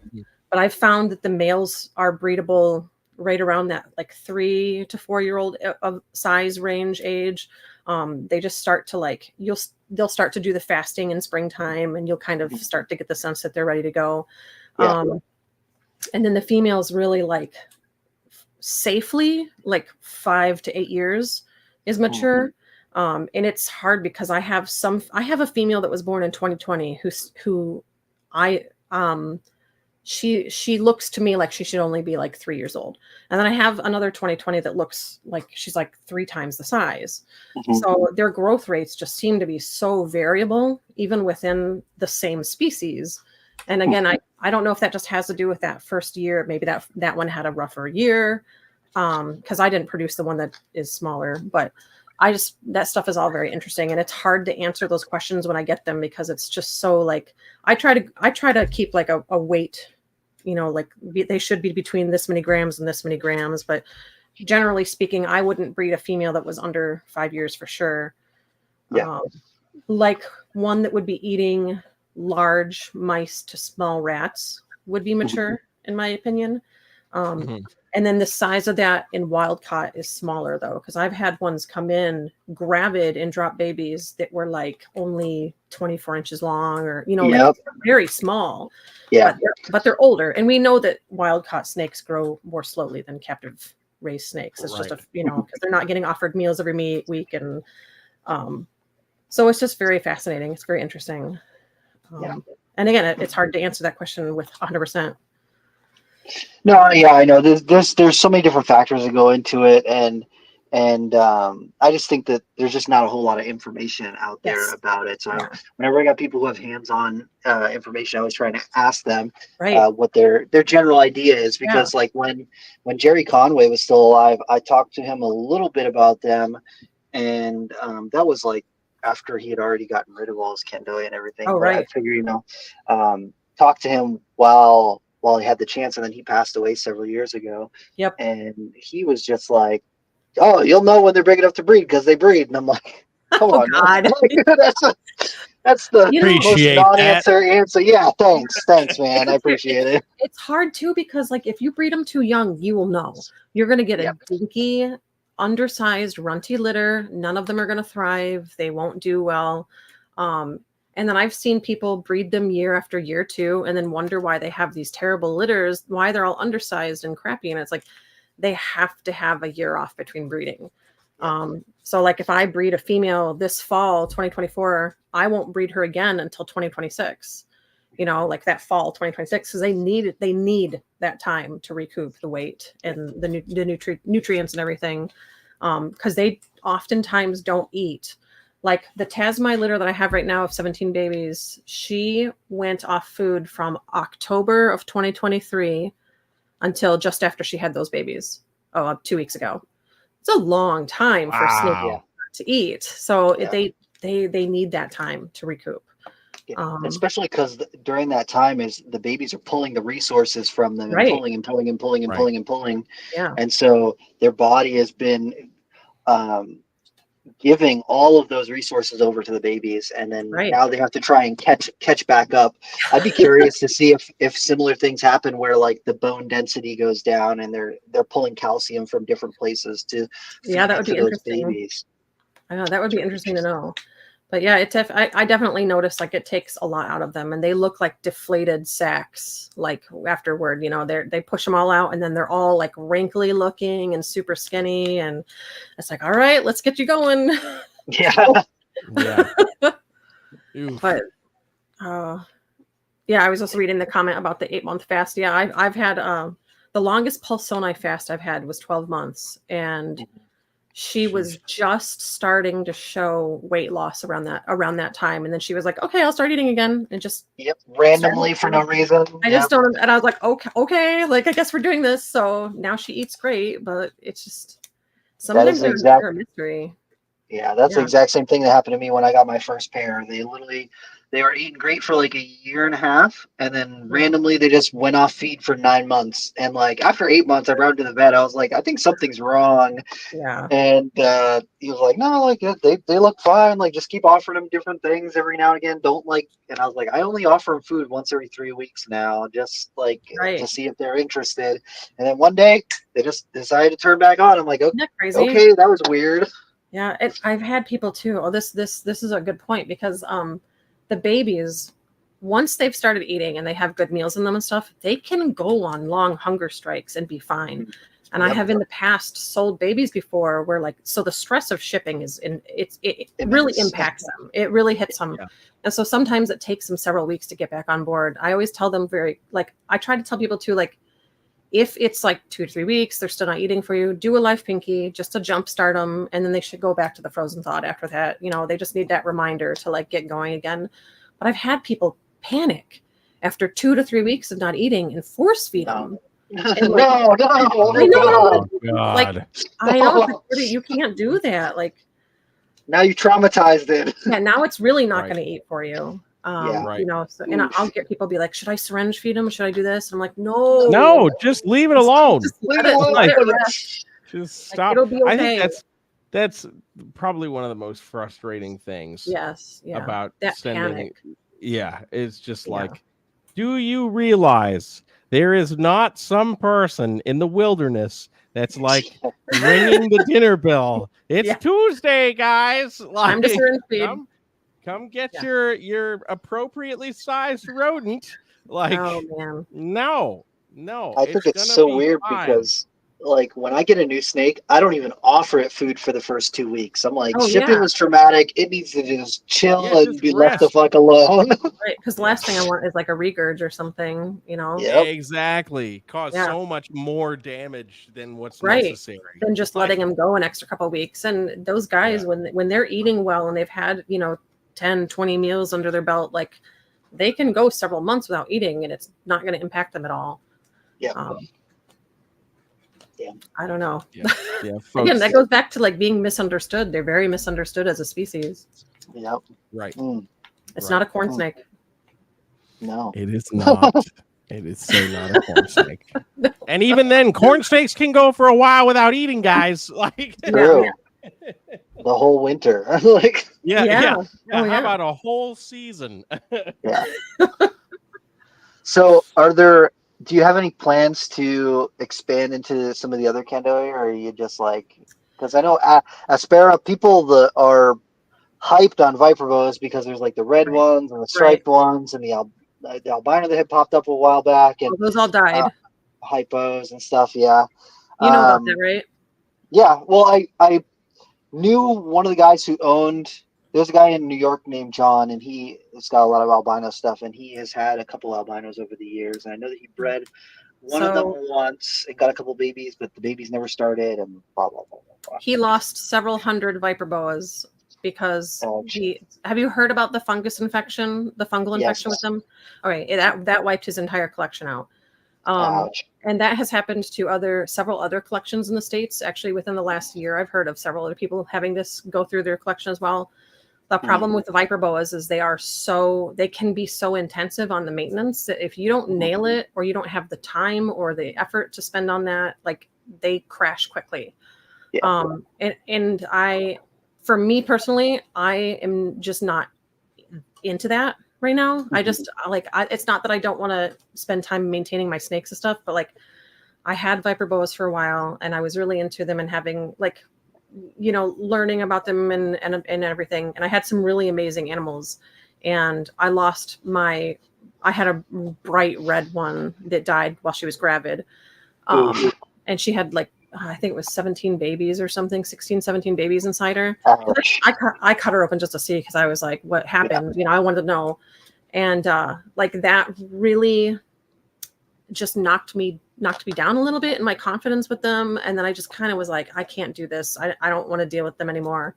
I've found that the males are breedable right around that like 3 to 4 year old of size range age. They just start to like they'll start to do the fasting in springtime, and you'll kind of start to get the sense that they're ready to go. And then the females really like safely like 5 to 8 years is mature. And it's hard because I have a female that was born in 2020 who She looks to me like she should only be like 3 years old. And then I have another 2020 that looks like she's like 3 times the size. Mhm. So their growth rates just seem to be so variable, even within the same species. And again, I don't know if that just has to do with that first year. Maybe that one had a rougher year, because I didn't produce the one that is smaller. But that stuff is all very interesting, and it's hard to answer those questions when I get them, because it's just so like I try to keep like a weight, like they should be between this many grams and this many grams. But generally speaking, I wouldn't breed a female that was under 5 years for sure. Yeah. Like one that would be eating large mice to small rats would be mature, in my opinion. And then the size of that in wild caught is smaller, though, because I've had ones come in gravid and drop babies that were like only 24 inches long, or like very small. Yeah. But they're older, and we know that wild caught snakes grow more slowly than captive raised snakes. It's just because they're not getting offered meals every week, and so it's just very fascinating. It's very interesting. And again, it's hard to answer that question with 100%. No, yeah, I know. There's so many different factors that go into it, and I just think that there's just not a whole lot of information out there about it. So whenever I got people who have hands-on information, I was trying to ask them what their general idea is, because like when Jerry Conway was still alive, I talked to him a little bit about them, and that was like after he had already gotten rid of all his Candoia and everything. Oh, right. I figured, talk to him while he had the chance, and then he passed away several years ago. Yep. And he was just like, "Oh, you'll know when they're big enough to breed because they breed." And I'm like, "Come on, God. that's the most non-answer answer." Yeah, thanks, man. I appreciate it. It's hard too, because like if you breed them too young, you will know you're going to get a dinky, undersized, runty litter. None of them are going to thrive. They won't do well. And then I've seen people breed them year after year too, and then wonder why they have these terrible litters, why they're all undersized and crappy. And it's like, they have to have a year off between breeding. So like if I breed a female this fall, 2024, I won't breed her again until 2026, like that fall 2026, because they need that time to recoup the weight and the nutrients and everything. Because they oftentimes don't eat. Like the Tasmai litter that I have right now of 17 babies, she went off food from October of 2023 until just after she had those babies. 2 weeks ago. It's a long time for snake to eat. So they need that time to recoup. Yeah. Especially because during that time is the babies are pulling the resources from them and pulling and pulling and pulling and pulling and pulling. Yeah. And so their body has been giving all of those resources over to the babies, and then now they have to try and catch back up. I'd be curious to see if similar things happen where like the bone density goes down and they're pulling calcium from different places to that would be interesting. Babies. I know that would be interesting to know. But yeah, I definitely noticed like it takes a lot out of them, and they look like deflated sacks. Like afterward, they push them all out, and then they're all like wrinkly looking and super skinny, and it's like, all right, let's get you going. Yeah. But I was also reading the comment about the 8-month fast. Yeah, I've had the longest pulsoni fast I've had was 12 months, and she was just starting to show weight loss around that time. And then she was like, okay, I'll start eating again. And just randomly for no reason. I just don't. And I was like, okay, like, I guess we're doing this. So now she eats great, but it's just sometimes there's a mystery. Yeah, that's the exact same thing that happened to me when I got my first pair. They were eating great for like a year and a half, and then randomly they just went off feed for 9 months. And like after 8 months, I brought them to the vet. I was like, I think something's wrong. Yeah. And he was like, no, like they look fine. Like just keep offering them different things every now and again. And I was like, I only offer them food once every 3 weeks now, just like to see if they're interested. And then one day they just decided to turn back on. I'm like, okay, that was weird. Yeah, I've had people too. Oh, this is a good point, because the babies, once they've started eating and they have good meals in them and stuff, they can go on long hunger strikes and be fine. And I have in the past sold babies before where like, so the stress of shipping it really impacts them. It really hits them. Yeah. And so sometimes it takes them several weeks to get back on board. I always tell them I try to tell people too, like, if it's like 2 to 3 weeks, they're still not eating for you, do a live pinky just to jumpstart them. And then they should go back to the frozen thawed after that. They just need that reminder to like get going again. But I've had people panic after 2 to 3 weeks of not eating and force feed them. And like, no. I know. God. I know. You can't do that. Like, now you traumatized it. Yeah. Now it's really not going to eat for you. Right. So, and I'll get people be like, should I syringe feed them? Should I do this? I'm like, no, just leave it alone. Just leave it. Just stop. It'll be okay. I think that's probably one of the most frustrating things. Yes. Yeah. About that sending. Panic. Yeah. It's just like, do you realize there is not some person in the wilderness that's like ringing the dinner bell? It's Tuesday, guys. Like, time to syringe feed. Come get your appropriately sized rodent. Like, oh man, no. I think it's so weird because, like, when I get a new snake, I don't even offer it food for the first 2 weeks. I'm like, shipping was traumatic. It needs to just chill and be left the fuck alone. Right, because the last thing I want is like a regurg or something, Yep. Exactly. Cause so much more damage than what's necessary. Than just letting them go an extra couple of weeks. And those guys, when they're eating well and they've had 10, 20 meals under their belt, like they can go several months without eating and it's not going to impact them at all. I don't know. Again, that goes back to like being misunderstood. They're very misunderstood as a species. Yep. Right. It's not a corn snake. No. It is not. It is so not a corn snake. No. And even then, corn snakes can go for a while without eating, guys. Like, true. The whole winter. Like, how about a whole season? So do you have any plans to expand into some of the other Candoia, or are you just like, because I know Aspera people that are hyped on Viper boas because there's like the red ones and the striped ones and the albino that had popped up a while back, and those all died. Hypos and stuff. Yeah. You know about that, right? Yeah. Well, I knew one of the guys who owned. There's a guy in New York named John, and he has got a lot of albino stuff, and he has had a couple albinos over the years. And I know that he bred one of them once and got a couple babies, but the babies never started, and blah, blah, blah, blah. He lost several hundred Viper boas because have you heard about the fungus infection, the fungal infection with them? All right, that wiped his entire collection out. And that has happened to several other collections in the States. Actually, within the last year, I've heard of several other people having this go through their collection as well. The problem with the Viper boas is they can be so intensive on the maintenance that if you don't nail it, or you don't have the time or the effort to spend on that, like they crash quickly. For me personally, I am just not into that right now. I just it's not that I don't want to spend time maintaining my snakes and stuff, but like I had Viper boas for a while and I was really into them and having like, learning about them and everything. And I had some really amazing animals, and I had a bright red one that died while she was gravid. And she had like, I think it was 17 babies or something, 16, 17 babies inside her. I cut her open just to see, because I was like, what happened? I wanted to know. And like that really just knocked me down a little bit in my confidence with them. And then I just kind of was like, I can't do I don't want to deal with them anymore.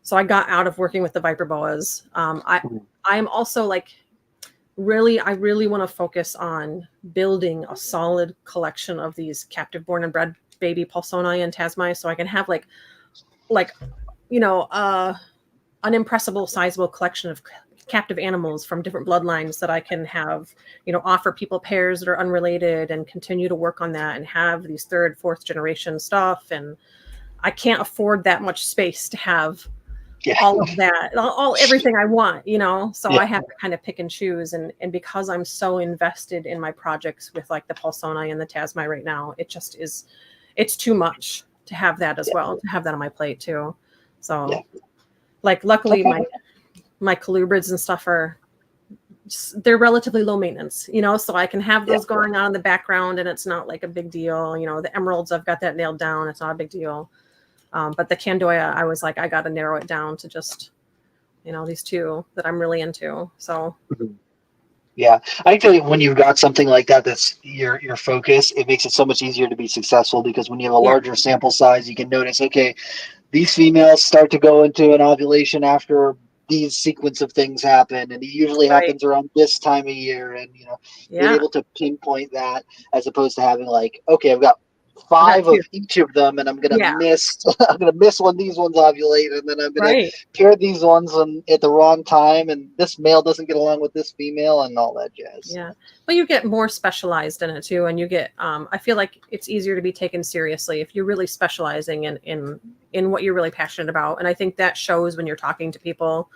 So I got out of working with the Viper boas. I'm also like, I really want to focus on building a solid collection of these captive born and bred baby Paulsoni and Tasmai, so I can have an impressible, sizable collection of captive animals from different bloodlines that I can have, offer people pairs that are unrelated and continue to work on that and have these 3rd, 4th generation stuff. And I can't afford that much space to have all of that, everything I want, so I have to kind of pick and choose. And because I'm so invested in my projects with like the Paulsoni and the Tasmai right now, it's too much to have that as well, to have that on my plate too. So like, luckily my colubrids and stuff are they're relatively low maintenance, so I can have those going on in the background and it's not like a big deal. The emeralds, I've got that nailed down. It's not a big deal. But the Candoia, I was like, I got to narrow it down to just, these two that I'm really into. So. Yeah, I tell you, when you've got something like that, that's your focus, it makes it so much easier to be successful, because when you have a larger sample size, you can notice, okay, these females start to go into an ovulation after these sequence of things happen, and it usually happens around this time of year, and being able to pinpoint that, as opposed to having like, okay, I've got 5 of each of them, and I'm gonna miss when these ones ovulate, and then I'm gonna pair these ones at the wrong time, and this male doesn't get along with this female, and all that jazz. Yeah, but you get more specialized in it too, and you get I feel like it's easier to be taken seriously if you're really specializing in what you're really passionate about, and I think that shows when you're talking to people,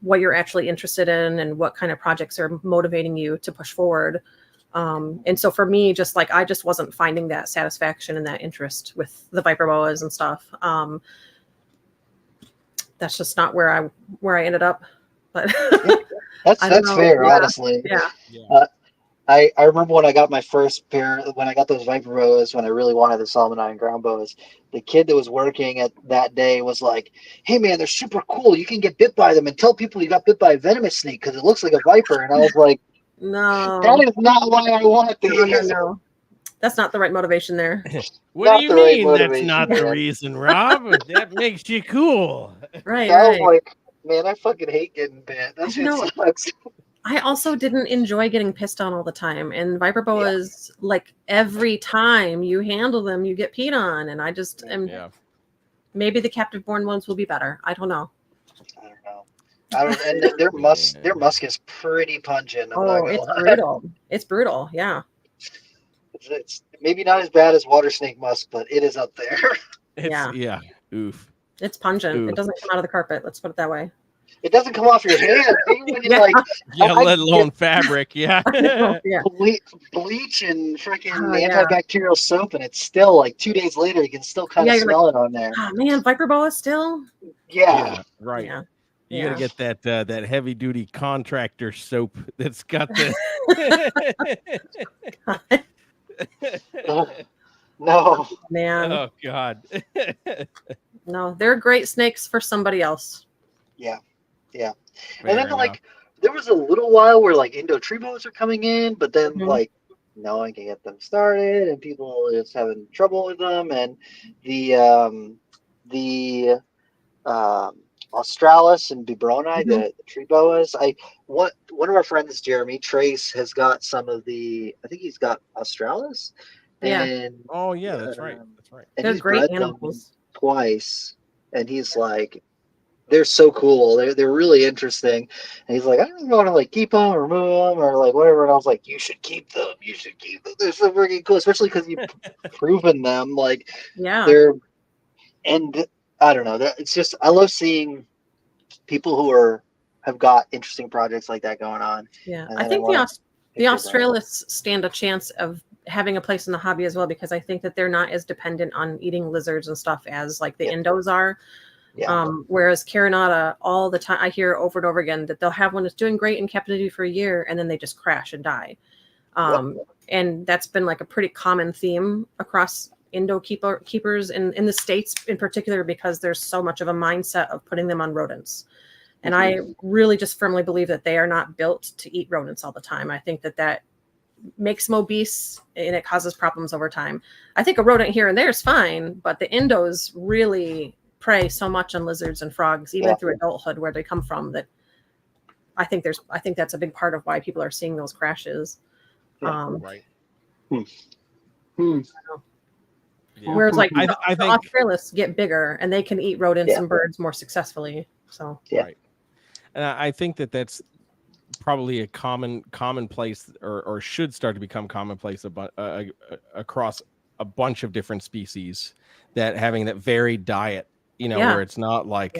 what you're actually interested in and what kind of projects are motivating you to push forward. And so for me, just like, I just wasn't finding that satisfaction and that interest with the Viper Boas and stuff. That's just not where I ended up, but that's fair. Honestly. I remember when I got my first pair, when I got those Viper Boas, when I really wanted the Salmonine ground boas, the kid that was working at that day was like, "Hey man, they're super cool. You can get bit by them, and tell people you got bit by a venomous snake because it looks like a viper." And I was like, no, that is not why I want these. No. That's not the right motivation there. What do you mean that's not the reason, Rob? That makes you cool. Right. I was like, man, I fucking hate getting bit. That shit sucks. I also didn't enjoy getting pissed on all the time. And Viper Boas, like, every time you handle them, you get peed on. And I just am. Yeah. Maybe the captive born ones will be better. I don't know. And their musk is pretty pungent. It's brutal. It's brutal. Yeah. It's maybe not as bad as water snake musk, but it is up there. Yeah. Oof. It's pungent. Oof. It doesn't come out of the carpet. Let's put it that way. It doesn't come off your hand. Let alone fabric. Yeah. Bleach and freaking antibacterial soap, and it's still like 2 days later, you can still kind of smell it on there. Oh man, Viper Boa still. Yeah. Right. Yeah. You gotta get that heavy duty contractor soap that's got the. No, man. Oh God. No, they're great snakes for somebody else. Yeah. And then there was a little while where like Indo tree boas are coming in, but then no one can get them started, and people are just having trouble with them, and the Australis and Bibroni, the tree boas. One of our friends, Jeremy Trace, has got some of I think he's got Australis. Yeah. And, that's right. And they're great animals. Twice, and he's like, they're so cool. They're really interesting. And he's like, I don't want to like keep them or remove them or like whatever. And I was like, you should keep them. They're so freaking cool, especially because you've proven them. Like, and I don't know. It's just, I love seeing people who have got interesting projects like that going on. Yeah, I think the Australis stand a chance of having a place in the hobby as well, because I think that they're not as dependent on eating lizards and stuff as like the Indos are. Yeah. Whereas Carinata, all the time, I hear over and over again that they'll have one that's doing great in captivity for a year and then they just crash and die. And that's been like a pretty common theme across Indo keepers in the States in particular, because there's so much of a mindset of putting them on rodents. And I really just firmly believe that they are not built to eat rodents all the time. I think that makes them obese and it causes problems over time. I think a rodent here and there is fine, but the Indos really prey so much on lizards and frogs, even through adulthood, where they come from, that I think that's a big part of why people are seeing those crashes. Right. Whereas like I think Australis get bigger and they can eat rodents and birds more successfully. So right. And I think that's probably a commonplace or should start to become commonplace across a bunch of different species, that having that varied diet, where it's not like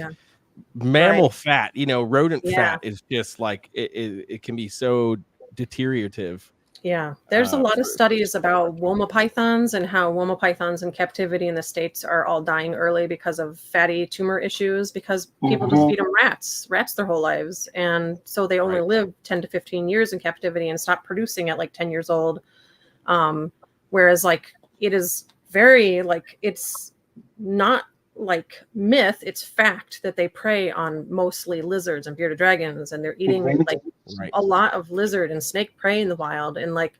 mammal fat, rodent fat is just like it can be so deteriorative Yeah, there's a lot of for studies about Woma pythons and how Woma pythons in captivity in the States are all dying early because of fatty tumor issues, because people just Mhm. feed them rats their whole lives. And so they only Right. live 10 to 15 years in captivity and stop producing at like 10 years old. Whereas like it is very like, it's not like myth, it's fact that they prey on mostly lizards and bearded dragons, and they're eating Mhm. like Right. a lot of lizard and snake prey in the wild, and like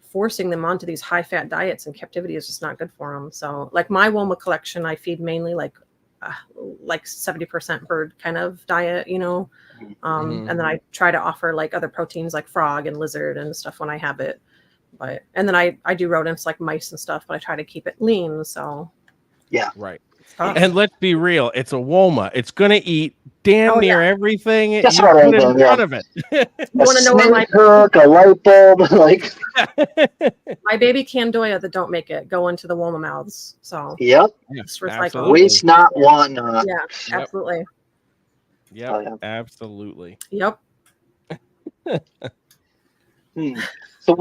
forcing them onto these high fat diets in captivity is just not good for them. So like my Woma collection, I feed mainly like 70% bird kind of diet, you know. Mhm. And then I try to offer like other proteins like frog and lizard and stuff when I have it. But and then I do rodents like mice and stuff, but I try to keep it lean. So Yeah. Right. it's tough. And let's be real, it's a Woma. It's gonna eat damn Oh, near everything Just you about put in anything, front yeah. of it. You A want to know where snake hook, a light bulb, like. my baby Candoia that don't make it go into the Woma mouths. So Yep. Yeah, just recycle. absolutely. Waste not, want not. Yeah, Yep. absolutely. Yep, Oh, yeah. absolutely. Yep. So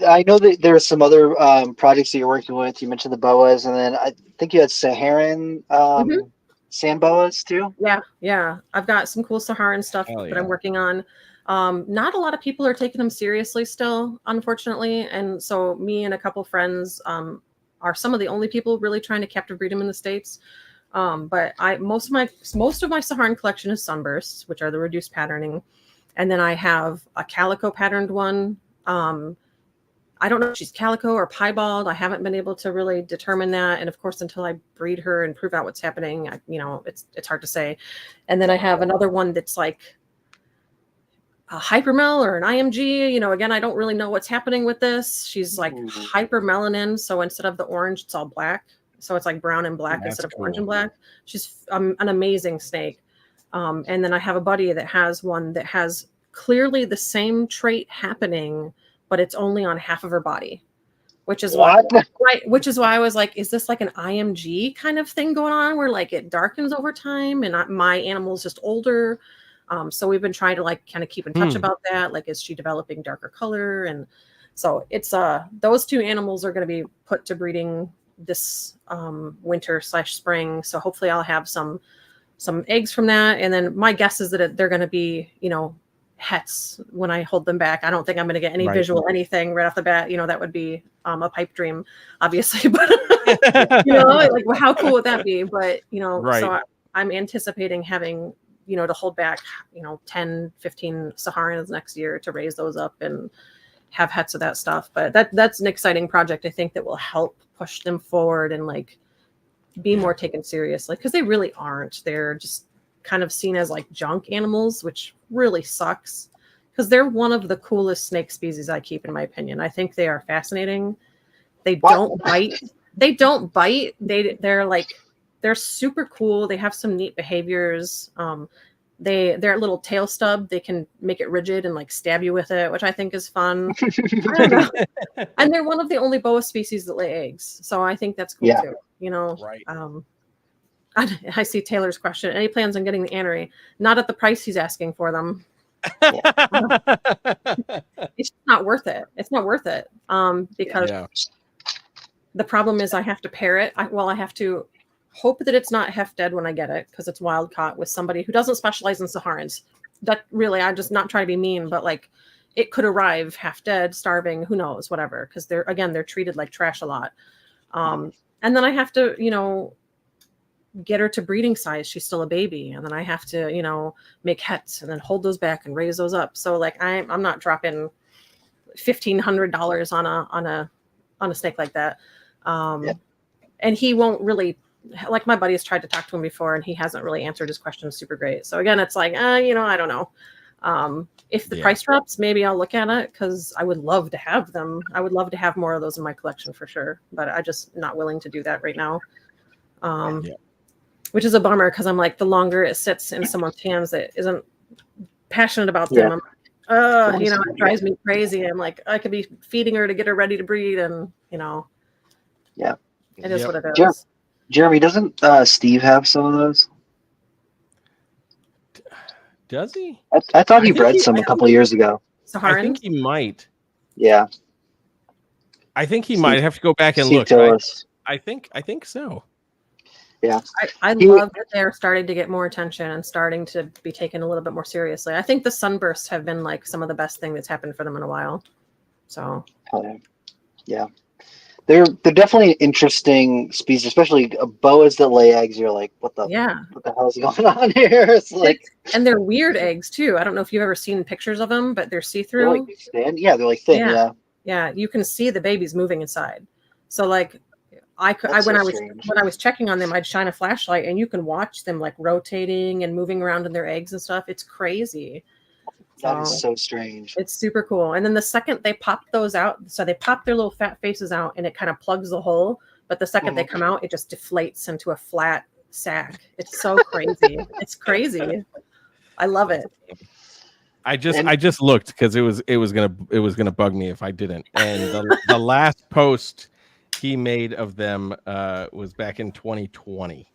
I know that there are some other projects that you're working with. You mentioned the boas, and then I think you had Saharan Mhm. sand boas too. Yeah. I've got some cool Saharan stuff Hell that yeah. I'm working on. Not a lot of people are taking them seriously still, unfortunately. And so me and a couple friends are some of the only people really trying to captive breed them in the States. But most of my Saharan collection is sunbursts, which are the reduced patterning. And then I have a calico patterned one. I don't know if she's calico or piebald. I haven't been able to really determine that. And of course, until I breed her and prove out what's happening, it's hard to say. And then I have another one that's like a hypermel or an IMG. Again, I don't really know what's happening with this. She's like hypermelanin. So instead of the orange, it's all black. So it's like brown and black That's instead of orange and cool. black. She's an amazing snake. And then I have a buddy that has one that has clearly the same trait happening, but it's only on half of her body, which is why I was like, is this like an IMG kind of thing going on where like it darkens over time and my animal's just older? So we've been trying to like kind of keep in touch about that. Like, is she developing darker color? And so it's those two animals are going to be put to breeding this winter/spring. So hopefully I'll have some eggs from that. And then my guess is that they're going to be, hets when I hold them back. I don't think I'm going to get any visual anything right off the bat. That would be a pipe dream, obviously. But like, well, how cool would that be? But Right. so I'm anticipating having to hold back 10, 15 Saharans next year to raise those up and have hets of that stuff. But that's an exciting project, I think, that will help push them forward and like be more taken seriously, because they really aren't. They're just kind of seen as like junk animals, which really sucks, because they're one of the coolest snake species I keep, in my opinion. I think they are fascinating. They don't bite. They're super cool. They have some neat behaviors. Their little tail stub, they can make it rigid and like stab you with it, which I think is fun. I don't know. And they're one of the only boa species that lay eggs, so I think that's cool too. Right. I see Taylor's question. Any plans on getting the anery? Not at the price he's asking for them. It's not worth it. It's not worth it. Because the problem is I have to pair it. I have to hope that it's not half dead when I get it, because it's wild caught with somebody who doesn't specialize in Saharans. That really, I'm just not trying to be mean, but like it could arrive half dead, starving, who knows, whatever, because they're treated like trash a lot. And then I have to, get her to breeding size. She's still a baby. And then I have to, make hets and then hold those back and raise those up. So like I'm not dropping $1,500 on a snake like that. And he won't really, like, my buddy has tried to talk to him before and he hasn't really answered his questions super great. So again, it's like, I don't know. If the price drops, maybe I'll look at it, because I would love to have them. I would love to have more of those in my collection for sure, but I'm just not willing to do that right now. Which is a bummer, because I'm like, the longer it sits in someone's hands that isn't passionate about them, I'm, it drives me crazy. I'm like, I could be feeding her to get her ready to breed, and it is what it is. Jeremy, doesn't Steve have some of those? Does he? I thought he bred some a couple years ago. Saharan? I think he might. Yeah. I think he might have to go back and Steve look. Tillis. I think so. Yeah. I He- love that they're starting to get more attention and starting to be taken a little bit more seriously. I think the sunbursts have been like some of the best thing that's happened for them in a while. So Yeah. They're definitely an interesting species, especially boas that lay eggs. You're like, what the hell is going on here? It's like, and they're weird eggs too. I don't know if you've ever seen pictures of them, but they're see-through. they're like thin. Yeah, they're like thin. Yeah. Yeah, you can see the babies moving inside. So like That's when so I was strange. when I was checking on them, I'd shine a flashlight and you can watch them like rotating and moving around in their eggs and stuff. It's crazy. That is so strange. It's super cool. And then the second they pop those out, so they pop their little fat faces out and it kind of plugs the hole. But the second they come out, it just deflates into a flat sack. It's so crazy. It's crazy. I love it. I just looked because it was gonna bug me if I didn't. And the last post he made of them was back in 2020.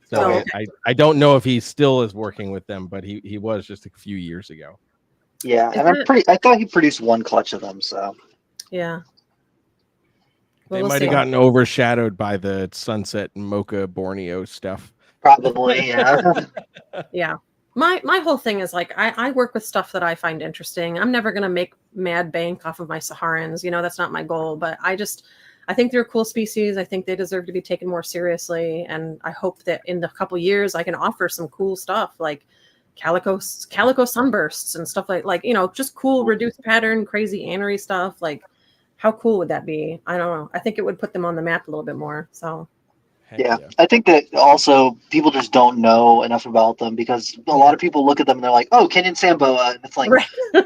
So I don't know if he still is working with them, but he was just a few years ago. Yeah, and I thought he produced one clutch of them, so yeah. They might have gotten overshadowed by the Sunset and Mocha Borneo stuff. Probably, yeah. Yeah. My whole thing is like I work with stuff that I find interesting. I'm never gonna make mad bank off of my Saharans. That's not my goal. But I think they're a cool species. I think they deserve to be taken more seriously. And I hope that in the couple years I can offer some cool stuff like calico sunbursts and stuff like just cool reduced pattern, crazy anery stuff. Like how cool would that be? I don't know. I think it would put them on the map a little bit more. So yeah, I think that also people just don't know enough about them because a lot of people look at them and they're like, "Oh, Kenyan Sand Boa," and it's like,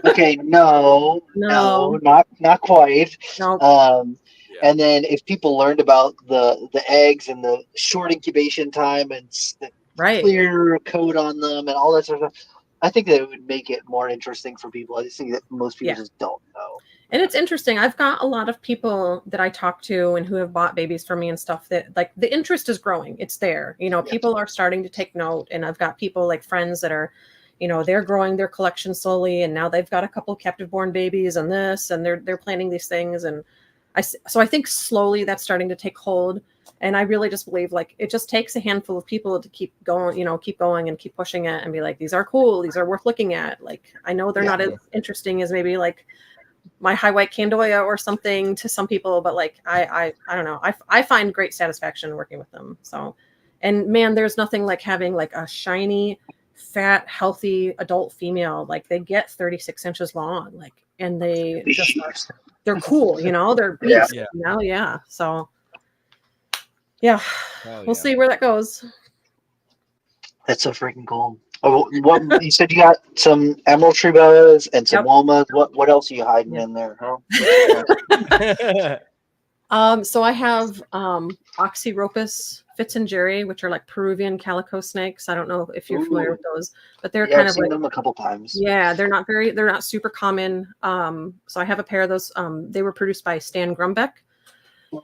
okay, no, not quite. No. And then if people learned about the eggs and the short incubation time and the clear coat on them and all that sort of stuff, I think that it would make it more interesting for people. I just think that most people just don't know. And it's interesting. I've got a lot of people that I talk to and who have bought babies from me and stuff that like the interest is growing. It's there. People are starting to take note. And I've got people like friends that are, they're growing their collection slowly. And now they've got a couple captive born babies and this, and they're planning these things. And so I think slowly that's starting to take hold. And I really just believe like it just takes a handful of people to keep going and keep pushing it and be like, these are cool. These are worth looking at. Like, I know they're not as interesting as maybe like my high white Candoia or something to some people, but like I don't know. I find great satisfaction working with them. So, and man, there's nothing like having like a shiny, fat, healthy adult female. Like they get 36 inches long. Like, and they just they're cool. They're beasts. Yeah. So, yeah, we'll see where that goes. That's so freaking cool. Oh, what you said you got some emerald tree boas and some womas. What else are you hiding in there? Huh? So I have Oxyropus Fitzgerald, which are like Peruvian calico snakes. I don't know if you're familiar with those, but they're kind I've of seen like them a couple times. Yeah, they're not super common. So I have a pair of those. They were produced by Stan Grumbeck,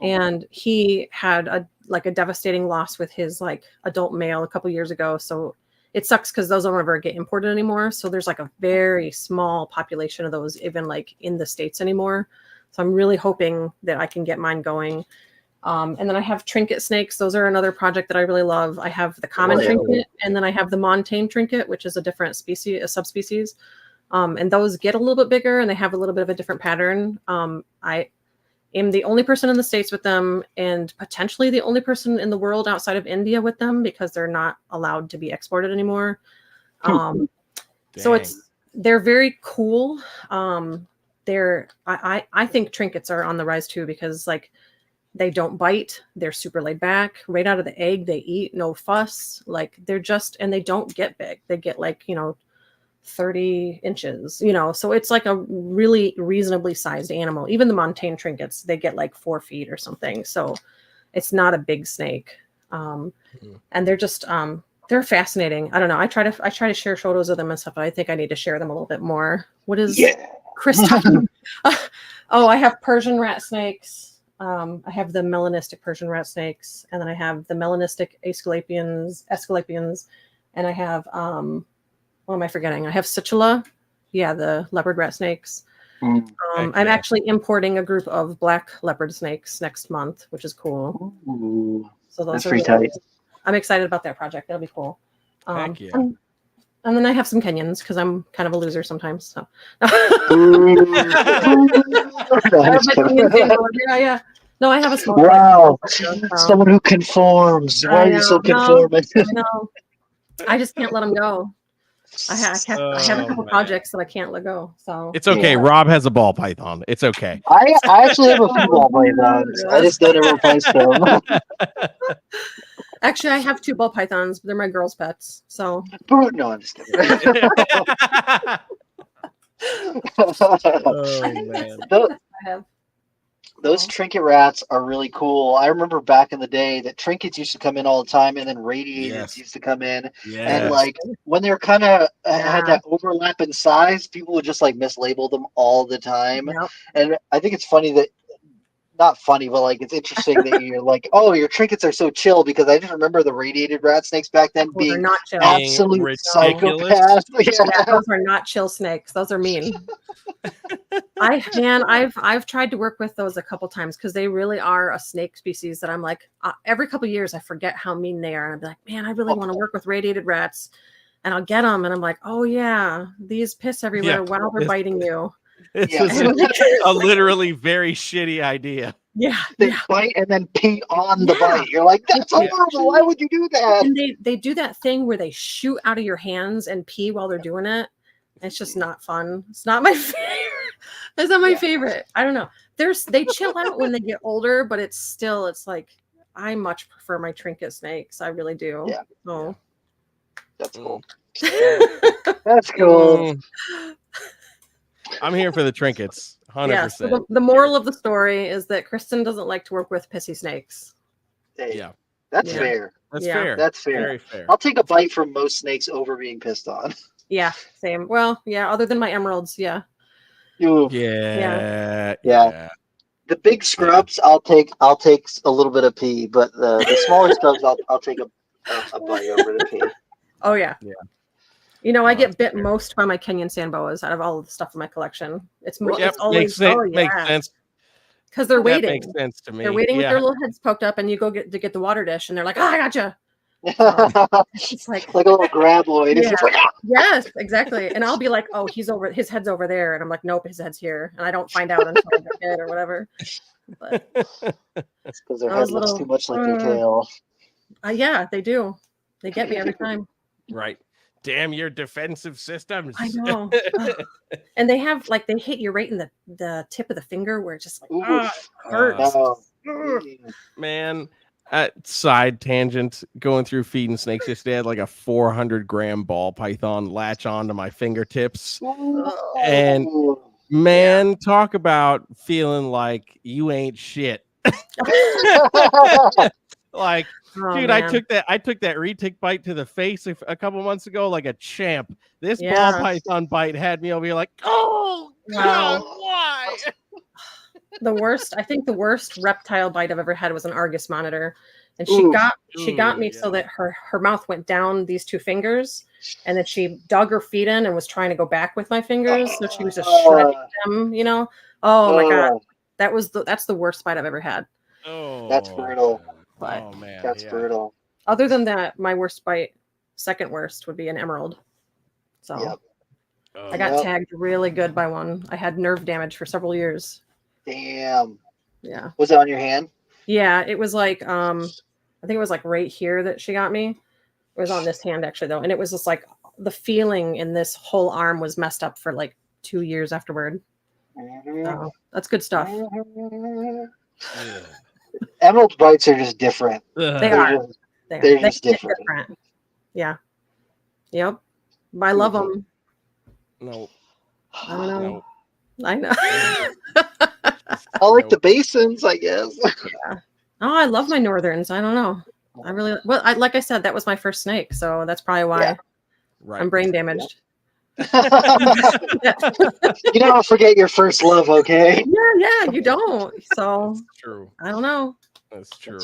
and he had a devastating loss with his like adult male a couple years ago. So it sucks because those don't ever get imported anymore. So there's like a very small population of those even like in the States anymore. So I'm really hoping that I can get mine going. And then I have trinket snakes. Those are another project that I really love. I have the common trinket, and then I have the montane trinket, which is a different species, a subspecies. And those get a little bit bigger and they have a little bit of a different pattern. I am the only person in the States with them and potentially the only person in the world outside of India with them because they're not allowed to be exported anymore. So they're very cool. I think trinkets are on the rise too, because like they don't bite. They're super laid back right out of the egg. They eat, no fuss. Like and they don't get big. They get like, 30 inches, so it's like a really reasonably sized animal. Even the montane trinkets, they get like 4 feet or something. So it's not a big snake. And they're just, they're fascinating. I don't know. I try to share photos of them and stuff, but I think I need to share them a little bit more. What is Christen? I have Persian rat snakes. I have the melanistic Persian rat snakes, and then I have the melanistic Aesculapians, and I have, what am I forgetting? I have Sichula. Yeah, the leopard rat snakes. Mm. Heck I'm yeah. actually importing a group of black leopard snakes next month, which is cool. Ooh, So those that's are pretty really, tight. I'm excited about that project. That'll be cool. Heck yeah. And then I have some Kenyans because I'm kind of a loser sometimes. So Ooh. No, I I'm have just my kidding. Kenyan sandboas. Yeah. No, I have a small Wow, collection, so someone who conforms. Why are you so conforming? I know. I just can't let them go. I have a couple man. projects that I can't let go. So It's okay. Yeah. Rob has a ball python. It's okay. I actually have a few ball pythons. I just don't ever post them. actually, I have 2 ball pythons, but they're my girls' pets. So No, I'm just kidding. Oh I think man. that's what I have. Those trinket rats are really cool. I remember back in the day that trinkets used to come in all the time, and then radiators Yes. used to come in. And Yes. like when they're kind of Yeah. had that overlap in size, people would just like mislabel them all the time. Yep. And I think it's funny that, not funny, but like it's interesting that you're like, oh, your trinkets are so chill, because I just remember the radiated rat snakes back then Those are being not chill. absolute ridiculous. psychopaths. Yeah, those are not chill snakes. Those are mean. I've tried to work with those a couple times because they really are a snake species that I'm like, every couple years I forget how mean they are, and I'm like, man, I really want to work with radiated rats, and I'll get them, and I'm like, oh yeah, these piss everywhere while they're biting you. This Yeah. is a literally very shitty idea. Yeah, They yeah. bite and then pee on the Yeah. bite. You're like, that's horrible. Why would you do that? And they do that thing where they shoot out of your hands and pee while they're doing it. It's just not fun. It's not my favorite. It's not my favorite. I don't know. They chill out when they get older, but it's like I much prefer my trinket snakes. I really do. Yeah. Oh. That's cool. That's cool. I'm here for the trinkets. 100%. Yeah. So the moral of the story is that Christen doesn't like to work with pissy snakes. Hey, Yeah. that's Yeah. fair. That's Yeah. fair. That's fair. Very fair. I'll take a bite from most snakes over being pissed on. Yeah. Same. Well, yeah. Other than my emeralds, yeah. Ooh. Yeah. The big scrubs, I'll take a little bit of pee, but the smaller scrubs, I'll take a bite over the pee. Oh yeah. Yeah. You know, I Well, get bit most by my Kenyan sand boas out of all of the stuff in my collection. It's makes always sense. because they're waiting. That makes sense to me. They're waiting with their little heads poked up, and you go get the water dish, and they're like, "Oh, I gotcha." It's like a little graboid. It's just like, yes, exactly. And I'll be like, "Oh, his head's over there," and I'm like, "Nope, his head's here," and I don't find out until I get it or whatever. But it's because their head looks too much like their tail. Yeah, they do. They get me every time. Right. Damn your defensive systems. I know. And they have they hit you right in the tip of the finger where it just hurts. No. Man, side tangent, going through feeding snakes yesterday, I had like a 400-gram ball python latch onto my fingertips. And man, talk about feeling like you ain't shit. Like, dude, man. I took that retic bite to the face a couple months ago like a champ. This ball python bite had me over here like, oh God, why? I think the worst reptile bite I've ever had was an Argus monitor. And she got me so that her mouth went down these 2 fingers, and then she dug her feet in and was trying to go back with my fingers. So she was just shredding them, you know. Oh my God. That's the worst bite I've ever had. Oh, that's brutal. But oh man, that's brutal. Other than that, my worst bite, second worst, would be an emerald. So I got tagged really good by one. I had nerve damage for several years. Damn. Yeah. Was it on your hand? Yeah, it was like I think it was like right here that she got me. It was on this hand actually though, and it was just like the feeling in this whole arm was messed up for like 2 years afterward. So that's good stuff. Emerald bites are just different. They're just different. Yeah. Yep. I love them. No. I don't know. I know. I like the basins, I guess. Yeah. Oh, I love my northerns. I don't know. Like I said, that was my first snake, so that's probably why I'm brain damaged. You don't forget your first love, okay? Yeah, you don't. So That's true. I don't know. That's true.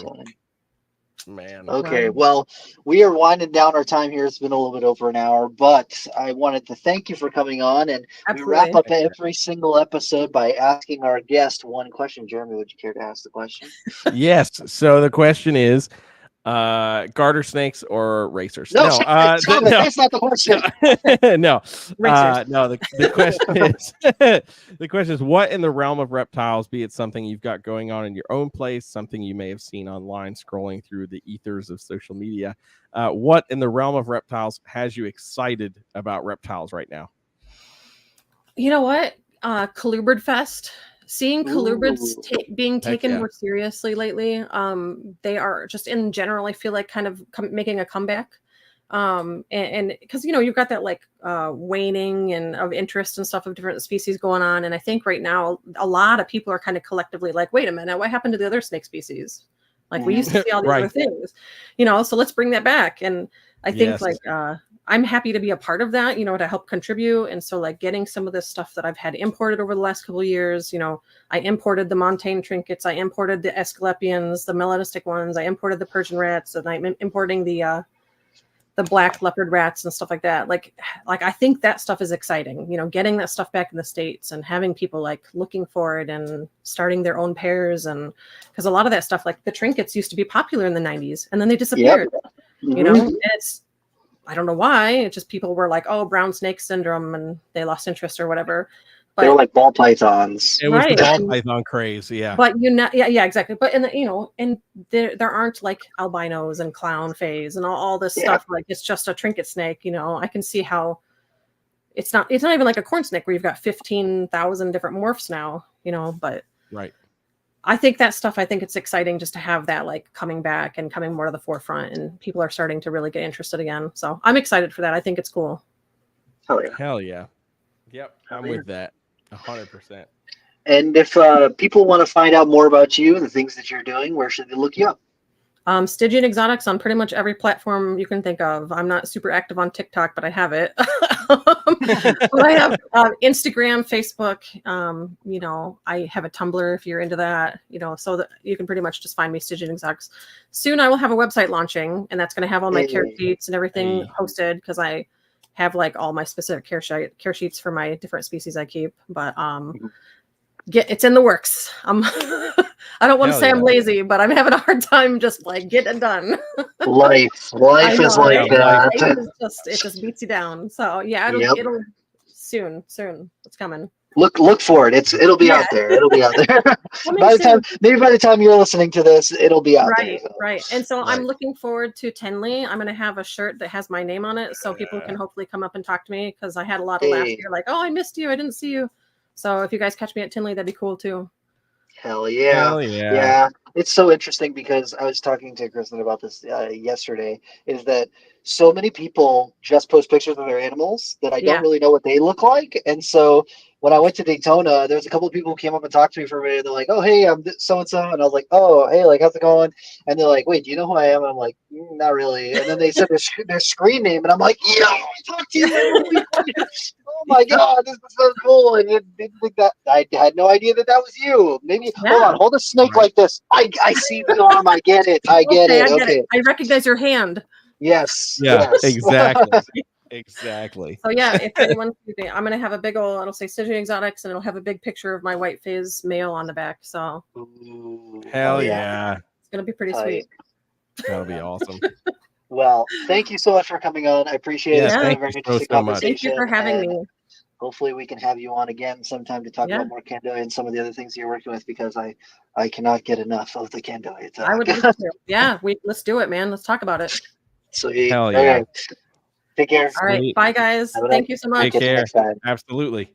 Man. Okay, Wow. well, we are winding down our time here. It's been a little bit over an hour, but I wanted to thank you for coming on. And we wrap Absolutely. up every single episode by asking our guest one question. Jeremy, would you care to ask the question? Yes. So the question is, garter snakes or racers? No, No, stop it. That's not the question. no, Racers. no. The question is, the question is, what in the realm of reptiles, be it something you've got going on in your own place, something you may have seen online, scrolling through the ethers of social media, what in the realm of reptiles has you excited about reptiles right now? You know what? Colubrid Fest. Seeing colubrids Ooh. being taken yeah. more seriously lately. They are just in general, I feel like kind of making a comeback. And because you've got that like waning and of interest and stuff of different species going on, and I think right now a lot of people are kind of collectively like, wait a minute, what happened to the other snake species? Like we used to see all these Right. other things, so let's bring that back. And I think Yes. I'm happy to be a part of that, to help contribute. And so like getting some of this stuff that I've had imported over the last couple of years, I imported the Montaigne trinkets, I imported the Asclepians, the melodistic ones, I imported the Persian rats, and I'm importing the black leopard rats and stuff like that. Like I think that stuff is exciting, getting that stuff back in the States and having people like looking for it and starting their own pairs. And because a lot of that stuff, like the trinkets used to be popular in the 90s and then they disappeared. Mhm. I don't know why. It's just people were like, oh, brown snake syndrome, and they lost interest or whatever. They were But like ball pythons. It was the right. ball python craze. Yeah. But yeah, exactly. But and there aren't like albinos and clown phase and all this Yeah. stuff. Like it's just a trinket snake. I can see how it's not even like a corn snake where you've got 15,000 different morphs now. But Right. I think it's exciting just to have that like coming back and coming more to the forefront, and people are starting to really get interested again. So I'm excited for that. I think it's cool. Hell yeah. Hell yeah. Yep. I'm yeah. with that. 100%. And if people want to find out more about you and the things that you're doing, where should they look you up? Stygian Exotics on pretty much every platform you can think of. I'm not super active on TikTok, but I have it. But I have Instagram, Facebook. I have a Tumblr if you're into that. So that you can pretty much just find me, Stygian Exotics. Soon I will have a website launking, and that's going to have all my care sheets and everything hosted because I have like all my specific care sheets for my different species I keep. But it's in the works. I don't want to say I'm lazy, but I'm having a hard time just like getting it done. Life is like that. It just beats you down. So yeah, it'll soon. It's coming. Look for it. It'll be out there. It'll be out there. By the time you're listening to this, it'll be out there. So. Right. And so I'm looking forward to Tenley. I'm going to have a shirt that has my name on it, so people can hopefully come up and talk to me, because I had a lot of last year like, oh, I missed you, I didn't see you. So if you guys catch me at Tenley, that'd be cool too. Hell yeah. Yeah. It's so interesting because I was talking to Christen about this yesterday, is that so many people just post pictures of their animals that I don't really know what they look like. And so when I went to Daytona, there's a couple of people who came up and talked to me for a minute. They're like, oh, hey, I'm so-and-so. And I was like, oh, hey, like, how's it going? And they're like, wait, do you know who I am? And I'm like, not really. And then they said their screen name. And I'm like, yeah, I talked to you. Oh my God, this is so cool. And didn't think that, I had no idea that was you. Maybe, hold a snake like this. I see the arm. I get it. I get it. I recognize your hand. Yes. Yeah, exactly. Exactly. So yeah, if anyone sees me, I'm gonna have a big old, it'll say Stygian Exotics, and it'll have a big picture of my white phase male on the back. So hell yeah. It's gonna be pretty sweet. That'll be awesome. Well, thank you so much for coming on. I appreciate it. It's been a very interesting conversation. Thank you for having me. Hopefully we can have you on again sometime to talk about more Candoia and some of the other things you're working with, because I cannot get enough of the Candoia talk. I would love to. Yeah, let's do it, man. Let's talk about it. Sweet. Hell yeah. Take care. All right. Bye, guys. Thank you so much. Take care. Absolutely.